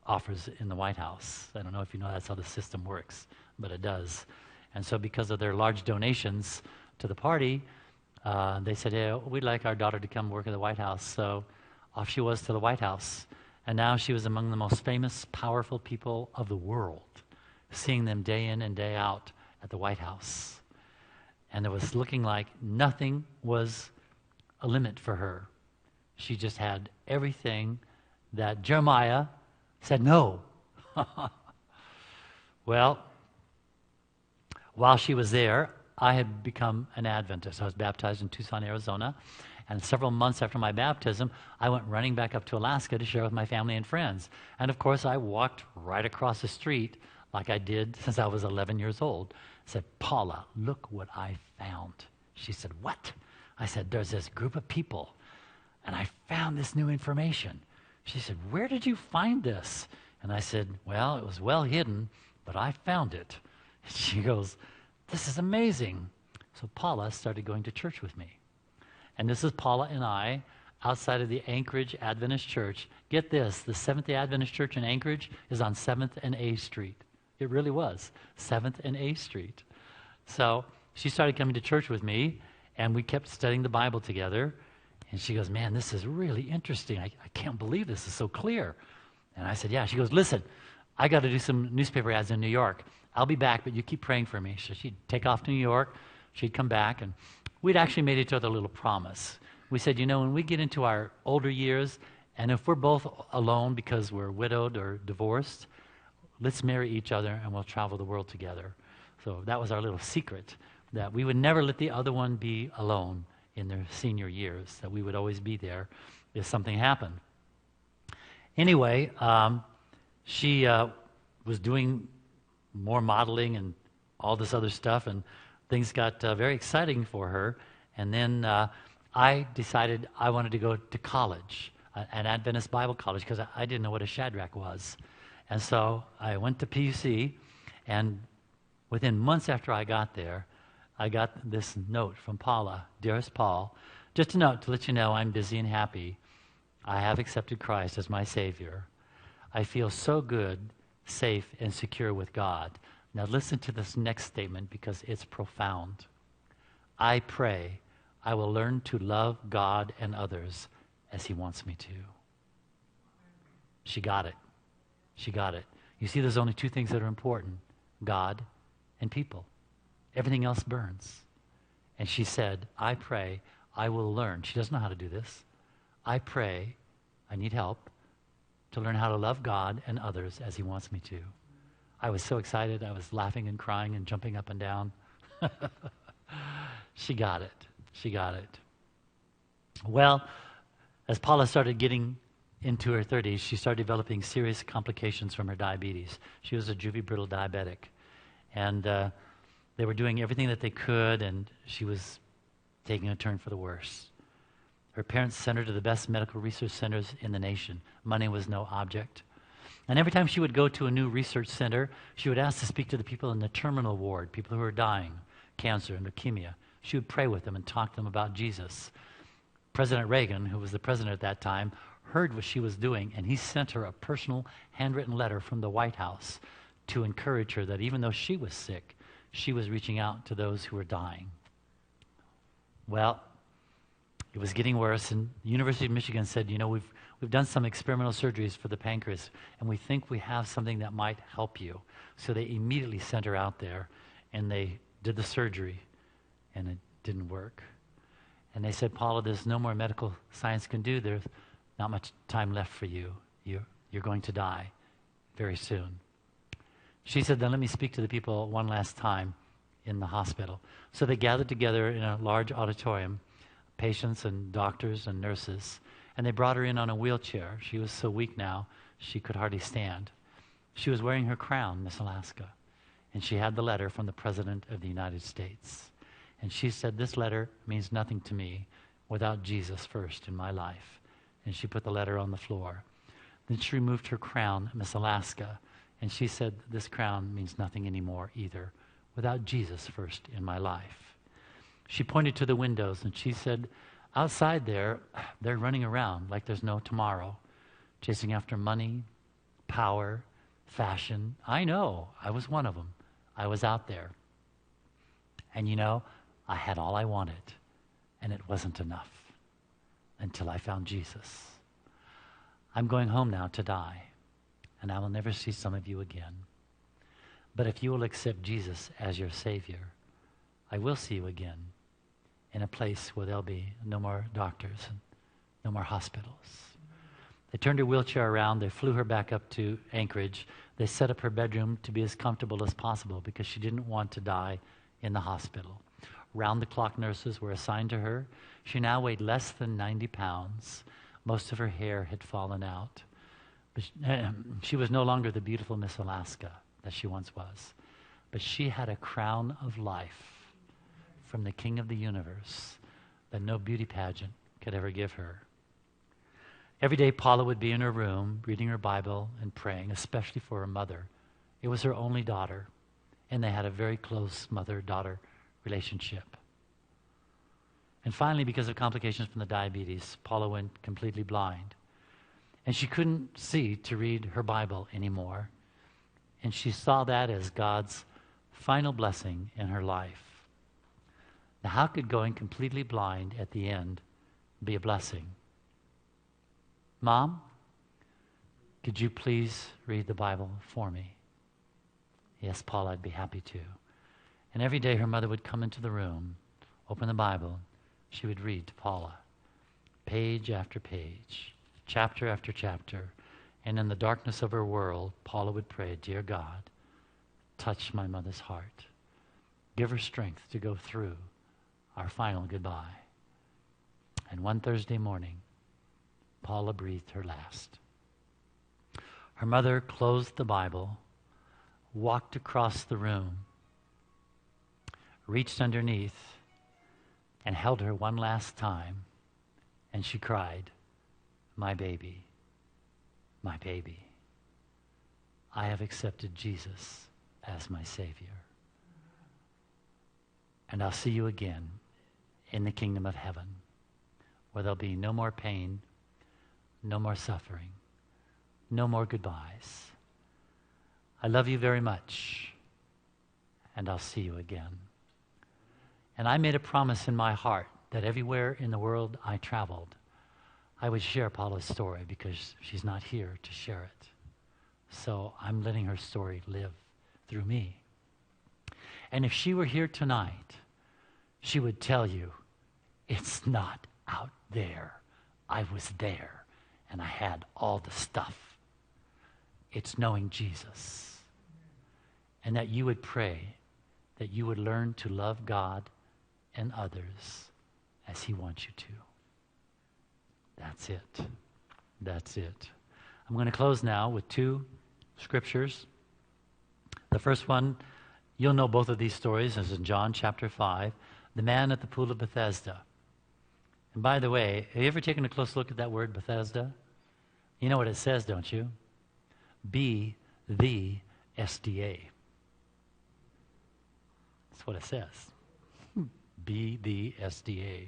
offers in the White House. I don't know if you know that's how the system works, but it does. And so because of their large donations to the party, they said, hey, we'd like our daughter to come work at the White House. So off she was to the White House. And now she was among the most famous, powerful people of the world, seeing them day in and day out at the White House. And it was looking like nothing was a limit for her. She just had everything that Jeremiah said no. Well, while she was there, I had become an Adventist. I was baptized in Tucson, Arizona. And several months after my baptism, I went running back up to Alaska to share with my family and friends. And of course, I walked right across the street like I did since I was 11 years old. I said, Paula, look what I found. She said, what? I said, there's this group of people, and I found this new information. She said, where did you find this? And I said, well, it was well hidden, but I found it. She goes, this is amazing. So Paula started going to church with me. And this is Paula and I outside of the Anchorage Adventist Church. Get this, the Seventh-day Adventist Church in Anchorage is on 7th and A Street. It really was, 7th and A Street. So she started coming to church with me, and we kept studying the Bible together. And she goes, man, this is really interesting. I can't believe this is so clear. And I said, yeah. She goes, listen, I got to do some newspaper ads in New York. I'll be back, but you keep praying for me. So she'd take off to New York. She'd come back, and we'd actually made each other a little promise. We said, when we get into our older years, and if we're both alone because we're widowed or divorced, let's marry each other and we'll travel the world together. So that was our little secret, that we would never let the other one be alone in their senior years, that we would always be there if something happened. Anyway, she was doing more modeling and all this other stuff, and things got very exciting for her. And then I decided I wanted to go to college, an Adventist Bible college, because I didn't know what a Shadrach was. And so I went to PUC, and within months after I got there, I got this note from Paula. Dearest Paul, just a note to let you know I'm busy and happy. I have accepted Christ as my Savior. I feel so good, safe, and secure with God. Now listen to this next statement because it's profound. I pray I will learn to love God and others as He wants me to. She got it. She got it. You see, there's only two things that are important, God and people. Everything else burns. And she said, I pray I will learn. She doesn't know how to do this. I pray, I need help, to learn how to love God and others as He wants me to. I was so excited. I was laughing and crying and jumping up and down. She got it. She got it. Well, as Paula started getting into her 30s, she started developing serious complications from her diabetes. She was a juvie brittle diabetic. And they were doing everything that they could, and she was taking a turn for the worse. Her parents sent her to the best medical research centers in the nation. Money was no object. And every time she would go to a new research center, she would ask to speak to the people in the terminal ward, people who were dying, cancer and leukemia. She would pray with them and talk to them about Jesus. President Reagan, who was the president at that time, heard what she was doing, and he sent her a personal handwritten letter from the White House to encourage her that even though she was sick, she was reaching out to those who were dying. Well, it was getting worse, and the University of Michigan said, we've done some experimental surgeries for the pancreas, and we think we have something that might help you. So they immediately sent her out there, and they did the surgery, and it didn't work. And they said, Paula, there's no more medical science can do. There's not much time left for you. You're going to die very soon. She said, then let me speak to the people one last time in the hospital. So they gathered together in a large auditorium, patients and doctors and nurses, and they brought her in on a wheelchair. She was so weak now, she could hardly stand. She was wearing her crown, Miss Alaska, and she had the letter from the President of the United States. And she said, this letter means nothing to me without Jesus first in my life. And she put the letter on the floor. Then she removed her crown, Miss Alaska, and she said, this crown means nothing anymore either without Jesus first in my life. She pointed to the windows and she said, outside there, they're running around like there's no tomorrow, chasing after money, power, fashion. I know, I was one of them. I was out there. And I had all I wanted, and it wasn't enough until I found Jesus. I'm going home now to die, and I will never see some of you again. But if you will accept Jesus as your Savior, I will see you again in a place where there'll be no more doctors and no more hospitals. They turned her wheelchair around. They flew her back up to Anchorage. They set up her bedroom to be as comfortable as possible because she didn't want to die in the hospital. Round-the-clock nurses were assigned to her. She now weighed less than 90 pounds. Most of her hair had fallen out. But she was no longer the beautiful Miss Alaska that she once was. But she had a crown of life from the King of the universe that no beauty pageant could ever give her. Every day Paula would be in her room reading her Bible and praying, especially for her mother. It was her only daughter, and they had a very close mother-daughter relationship. And finally, because of complications from the diabetes, Paula went completely blind. And she couldn't see to read her Bible anymore. And she saw that as God's final blessing in her life. Now, how could going completely blind at the end be a blessing? Mom, could you please read the Bible for me? Yes, Paula, I'd be happy to. And every day her mother would come into the room, open the Bible, she would read to Paula, page after page, chapter after chapter, and in the darkness of her world, Paula would pray, dear God, touch my mother's heart. Give her strength to go through our final goodbye. And one Thursday morning, Paula breathed her last. Her mother closed the Bible, walked across the room, reached underneath, and held her one last time, and she cried, my baby, my baby. I have accepted Jesus as my Savior. And I'll see you again in the kingdom of heaven, where there'll be no more pain, no more suffering, no more goodbyes. I love you very much, and I'll see you again. And I made a promise in my heart that everywhere in the world I traveled, I would share Paula's story because she's not here to share it. So I'm letting her story live through me. And if she were here tonight, she would tell you, it's not out there. I was there, and I had all the stuff. It's knowing Jesus. And that you would pray that you would learn to love God and others as He wants you to. That's it. That's it. I'm going to close now with two scriptures. The first one, you'll know both of these stories, is in John chapter 5, the man at the Pool of Bethesda. And by the way, have you ever taken a close look at that word Bethesda? You know what it says, don't you? Be the SDA. That's what it says. Be the SDA.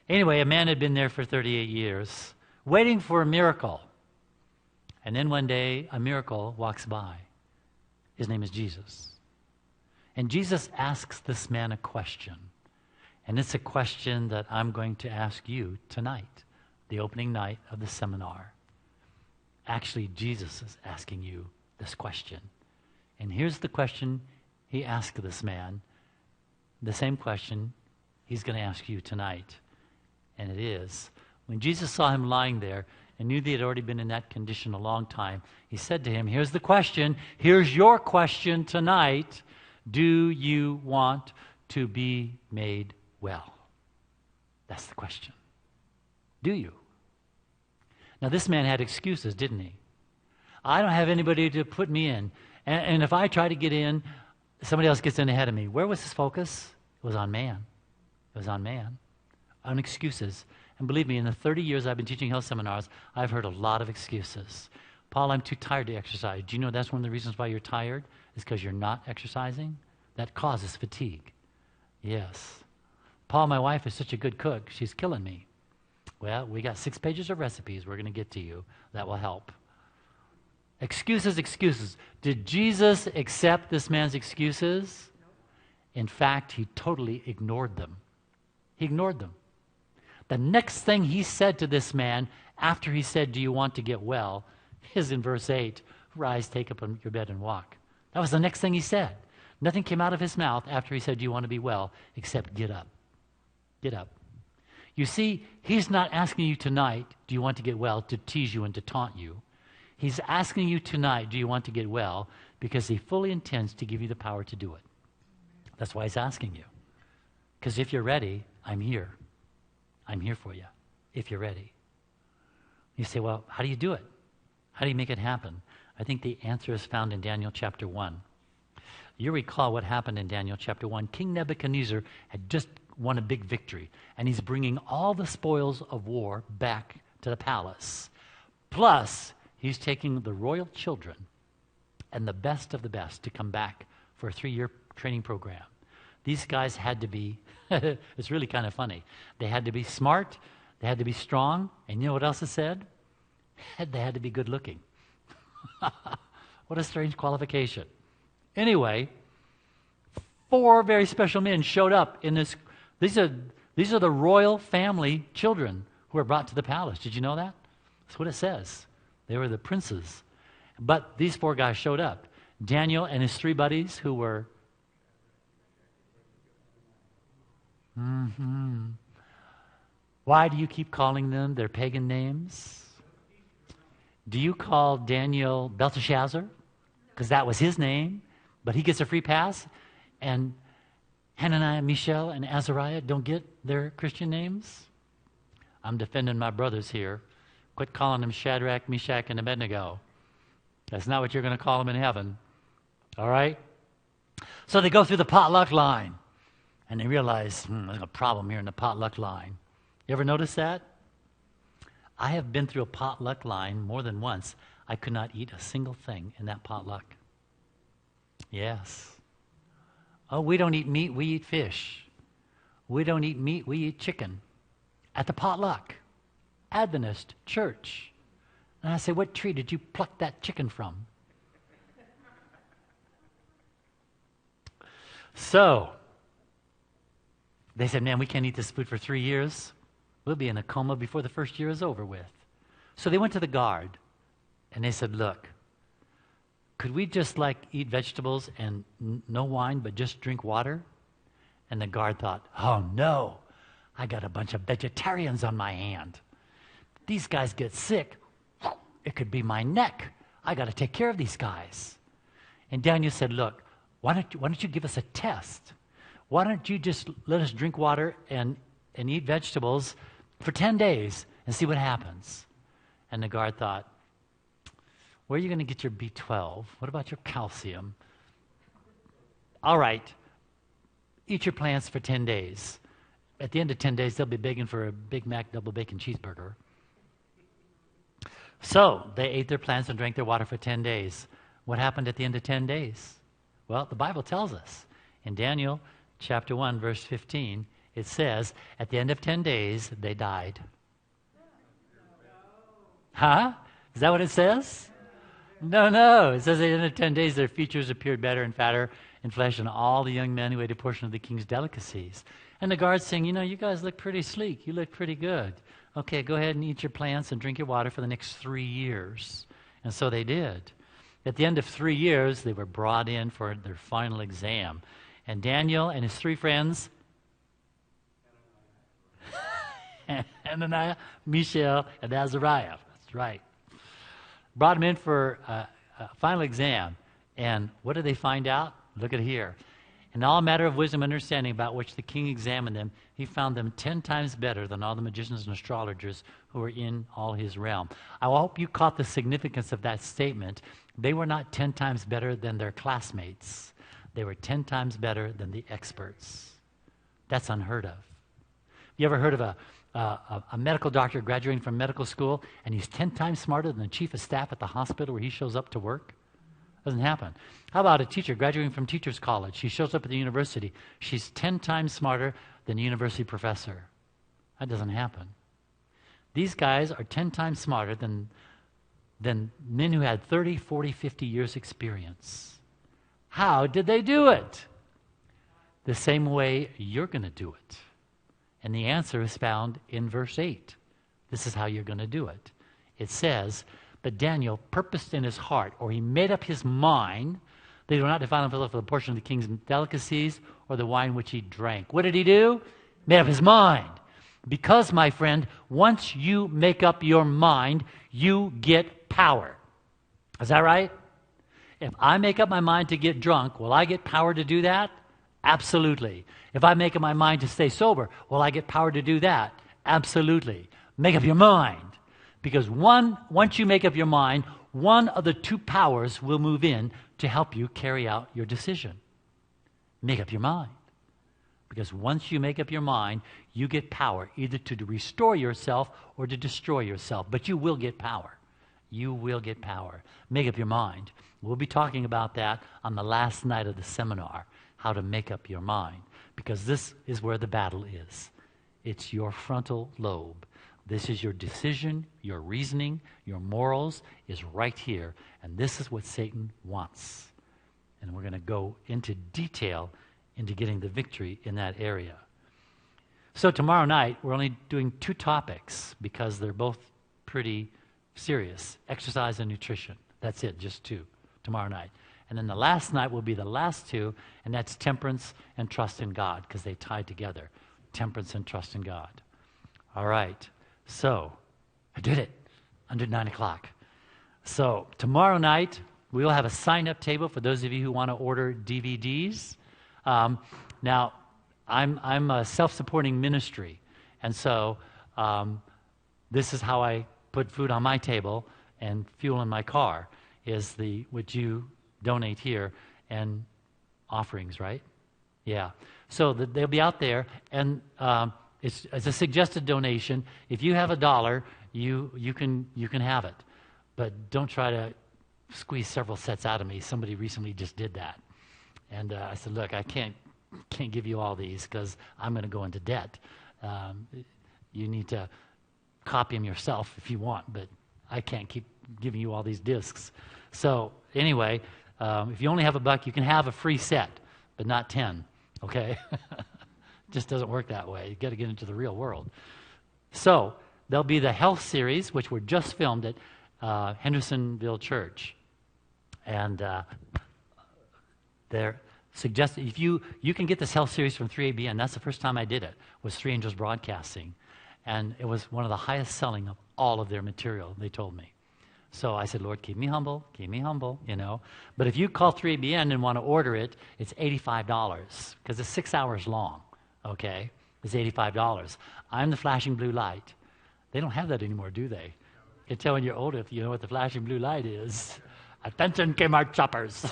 Anyway, a man had been there for 38 years, waiting for a miracle. And then one day, a miracle walks by. His name is Jesus. And Jesus asks this man a question. And it's a question that I'm going to ask you tonight, the opening night of the seminar. Actually, Jesus is asking you this question. And here's the question he asked this man, the same question he's going to ask you tonight. And it is, when Jesus saw him lying there and knew that he had already been in that condition a long time, he said to him, here's the question, here's your question tonight. Do you want to be made well? That's the question. Do you? Now, this man had excuses, didn't he? I don't have anybody to put me in. And if I try to get in, somebody else gets in ahead of me. Where was his focus? It was on man. It was on man. On excuses. And believe me, in the 30 years I've been teaching health seminars, I've heard a lot of excuses. Paul, I'm too tired to exercise. Do you know that's one of the reasons why you're tired? Is because you're not exercising? That causes fatigue. Yes. Paul, my wife is such a good cook. She's killing me. Well, we got 6 pages of recipes we're going to get to you. That will help. Excuses, excuses. Did Jesus accept this man's excuses? In fact, he totally ignored them. He ignored them. The next thing he said to this man, after he said, do you want to get well, is in verse 8, rise, take up your bed and walk. That was the next thing he said. Nothing came out of his mouth after he said, do you want to be well, except get up. Get up. You see, he's not asking you tonight, do you want to get well, to tease you and to taunt you. He's asking you tonight, do you want to get well, because he fully intends to give you the power to do it. That's why he's asking you. Because if you're ready, I'm here. I'm here for you, if you're ready. You say, well, how do you do it? How do you make it happen? I think the answer is found in Daniel chapter 1. You recall what happened in Daniel chapter 1. King Nebuchadnezzar had just won a big victory, and he's bringing all the spoils of war back to the palace. Plus, he's taking the royal children and the best of the best to come back for a 3-year training program. These guys had to be, it's really kind of funny, they had to be smart, they had to be strong, and you know what else it said? They had to be good looking. What a strange qualification. Anyway, 4 very special men showed up in this. These are the royal family children who were brought to the palace. Did you know that? That's what it says. They were the princes. But these 4 guys showed up. Daniel and his 3 buddies who were... Why do you keep calling them their pagan names? Do you call Daniel Belteshazzar? Because that was his name, but he gets a free pass, and Hananiah, Mishael, and Azariah don't get their Christian names? I'm defending my brothers here. Quit calling them Shadrach, Meshach, and Abednego. That's not what you're going to call them in heaven. All right? So they go through the potluck line, and they realize, there's a problem here in the potluck line. You ever notice that? I have been through a potluck line more than once. I could not eat a single thing in that potluck. Yes. Oh, we don't eat meat, we eat fish. We don't eat meat, we eat chicken. At the potluck. Adventist church. And I say, what tree did you pluck that chicken from? So, they said, man, we can't eat this food for 3 years. We'll be in a coma before the first year is over with. So they went to the guard, and they said, look, could we just eat vegetables and no wine, but just drink water? And the guard thought, oh no, I got a bunch of vegetarians on my hand. These guys get sick, it could be my neck. I got to take care of these guys. And Daniel said, look, why don't you give us a test? Why don't you just let us drink water and eat vegetables for 10 days and see what happens? And the guard thought, where are you going to get your B12? What about your calcium? All right, eat your plants for 10 days. At the end of 10 days, they'll be begging for a Big Mac double bacon cheeseburger. So they ate their plants and drank their water for 10 days. What happened at the end of 10 days? Well, the Bible tells us. In Daniel chapter 1, verse 15, it says, at the end of 10 days, they died. Huh? Is that what it says? No. It says at the end of 10 days, their features appeared better and fatter in flesh than all the young men who ate a portion of the king's delicacies. And the guards saying, you guys look pretty sleek. You look pretty good. Okay, go ahead and eat your plants and drink your water for the next 3 years. And so they did. At the end of 3 years, they were brought in for their final exam. And Daniel and his 3 friends, Hananiah, Mishael, and Azariah, that's right, brought him in for a final exam. And what did they find out? Look at here. In all matter of wisdom and understanding about which the king examined them, he found them 10 times better than all the magicians and astrologers who were in all his realm. I hope you caught the significance of that statement. They were not 10 times better than their classmates. They were 10 times better than the experts. That's unheard of. You ever heard of a medical doctor graduating from medical school and he's 10 times smarter than the chief of staff at the hospital where he shows up to work? Doesn't happen. How about a teacher graduating from teacher's college? She shows up at the university. She's 10 times smarter than a university professor. That doesn't happen. These guys are 10 times smarter than men who had 30, 40, 50 years experience. How did they do it? The same way you're going to do it. And the answer is found in verse 8. This is how you're going to do it. It says, but Daniel purposed in his heart, or he made up his mind, they do not defile himself for the portion of the king's delicacies or the wine which he drank. What did he do? Made up his mind. Because, my friend, once you make up your mind, you get power. Is that right? If I make up my mind to get drunk, will I get power to do that? Absolutely. If I make up my mind to stay sober, will I get power to do that? Absolutely. Make up your mind. Because once you make up your mind, one of the 2 powers will move in to help you carry out your decision. Make up your mind. Because once you make up your mind, you get power either to restore yourself or to destroy yourself. But you will get power. You will get power. Make up your mind. We'll be talking about that on the last night of the seminar, how to make up your mind. Because this is where the battle is. It's your frontal lobe. This is your decision, your reasoning, your morals is right here. And this is what Satan wants. And we're going to go into detail into getting the victory in that area. So tomorrow night, we're only doing 2 topics because they're both pretty serious. Exercise and nutrition. That's it, just 2 tomorrow night. And then the last night will be the last 2, and that's temperance and trust in God, because they tie together. Temperance and trust in God. All right. So, I did it under 9 o'clock. So, tomorrow night, we will have a sign-up table for those of you who want to order DVDs. Now, I'm a self-supporting ministry, and so this is how I put food on my table and fuel in my car, is what you donate here and offerings, right? Yeah. So they'll be out there, and it's a suggested donation. If you have $1, you can have it, but don't try to squeeze several sets out of me. Somebody recently just did that, and I said, look, I can't give you all these because I'm going to go into debt. You need to copy them yourself if you want, but I can't keep giving you all these discs. So anyway, if you only have $1, you can have a free set, but not 10. Okay. Just doesn't work that way. You got to get into the real world. So there'll be the health series, which were just filmed at Hendersonville Church, and they're suggested if you can get this health series from 3ABN. That's the first time I did it. Was 3 Angels Broadcasting, and it was one of the highest selling of all of their material. They told me. So I said, Lord, keep me humble, you know. But if you call 3ABN and want to order it, it's $85 because it's 6 hours long. Okay, it's $85. I'm the flashing blue light. They don't have that anymore, do they? You can tell when you're older if you know what the flashing blue light is. Attention, Kmart shoppers.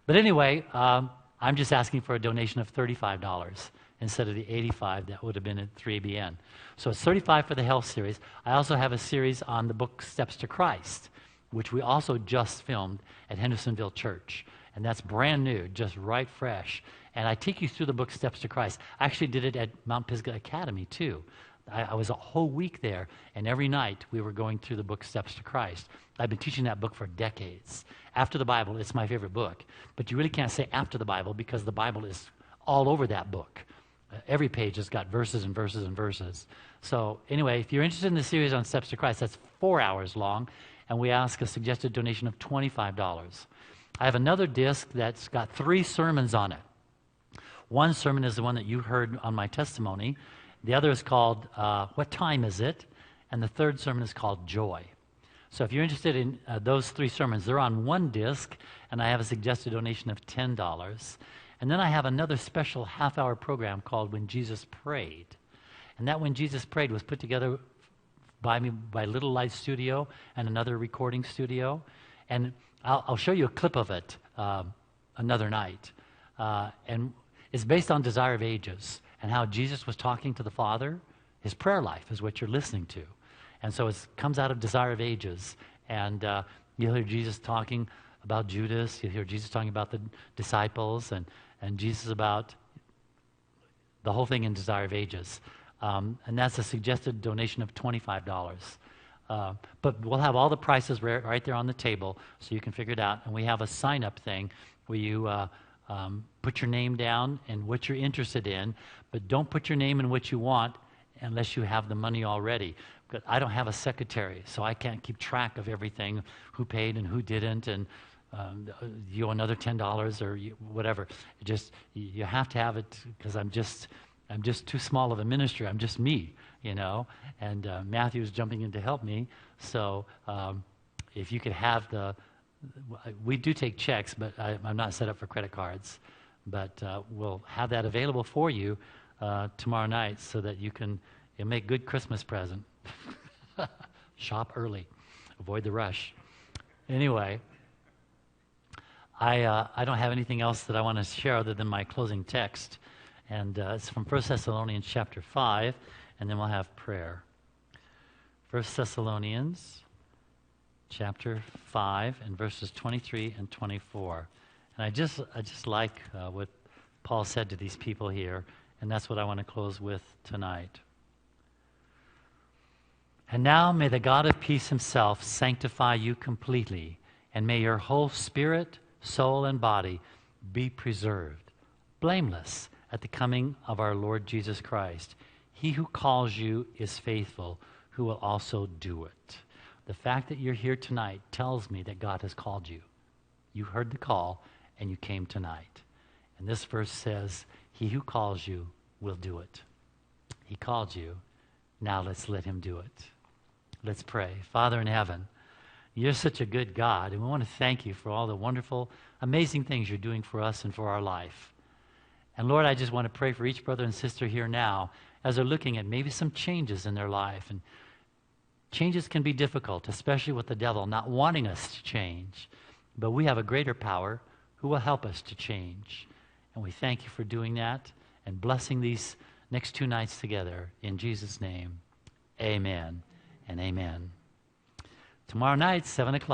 But anyway, I'm just asking for a donation of $35. instead of the 85 that would have been at 3ABN. So it's 35 for the health series. I also have a series on the book Steps to Christ, which we also just filmed at Hendersonville Church. And that's brand new, just right fresh. And I take you through the book Steps to Christ. I actually did it at Mount Pisgah Academy too. I was a whole week there, and every night we were going through the book Steps to Christ. I've been teaching that book for decades. After the Bible, it's my favorite book. But you really can't say after the Bible because the Bible is all over that book. Every page has got verses and verses and verses. So anyway, if you're interested in the series on Steps to Christ, that's 4 hours long, and we ask a suggested donation of $25. I have another disc that's got 3 sermons on it. One sermon is the one that you heard on my testimony. The other is called, What Time Is It? And the third sermon is called Joy. So if you're interested in those 3 sermons, they're on one disc, and I have a suggested donation of $10. And then I have another special half-hour program called When Jesus Prayed. And that When Jesus Prayed was put together by me by Little Light Studio and another recording studio. And I'll show you a clip of it another night. And it's based on Desire of Ages and how Jesus was talking to the Father. His prayer life is what you're listening to. And so it comes out of Desire of Ages. And you'll hear Jesus talking about Judas. You'll hear Jesus talking about the disciples and Jesus about the whole thing in Desire of Ages. And that's a suggested donation of $25. But we'll have all the prices right there on the table so you can figure it out. And we have a sign-up thing where you put your name down and what you're interested in, but don't put your name in what you want unless you have the money already. But I don't have a secretary, so I can't keep track of everything, who paid and who didn't, and you owe another $10 or whatever. You have to have it because I'm just too small of a ministry. I'm just me, and Matthew's jumping in to help me. So if you could have we do take checks, but I'm not set up for credit cards. But we'll have that available for you tomorrow night so that you can make good Christmas present. Shop early. Avoid the rush. Anyway, I don't have anything else that I want to share other than my closing text. And it's from 1 Thessalonians chapter 5, and then we'll have prayer. 1 Thessalonians chapter 5 and verses 23 and 24. And I just like what Paul said to these people here, and that's what I want to close with tonight. And now may the God of peace himself sanctify you completely, and may your whole spirit, soul, and body be preserved, blameless at the coming of our Lord Jesus Christ. He who calls you is faithful, who will also do it. The fact that you're here tonight tells me that God has called you. You heard the call, and you came tonight. And this verse says, he who calls you will do it. He called you. Now let's let him do it. Let's pray. Father in heaven, you're such a good God, and we want to thank you for all the wonderful, amazing things you're doing for us and for our life. And Lord, I just want to pray for each brother and sister here now as they're looking at maybe some changes in their life. And changes can be difficult, especially with the devil not wanting us to change. But we have a greater power who will help us to change. And we thank you for doing that and blessing these next 2 nights together. In Jesus' name, amen and amen. Tomorrow night, 7 o'clock.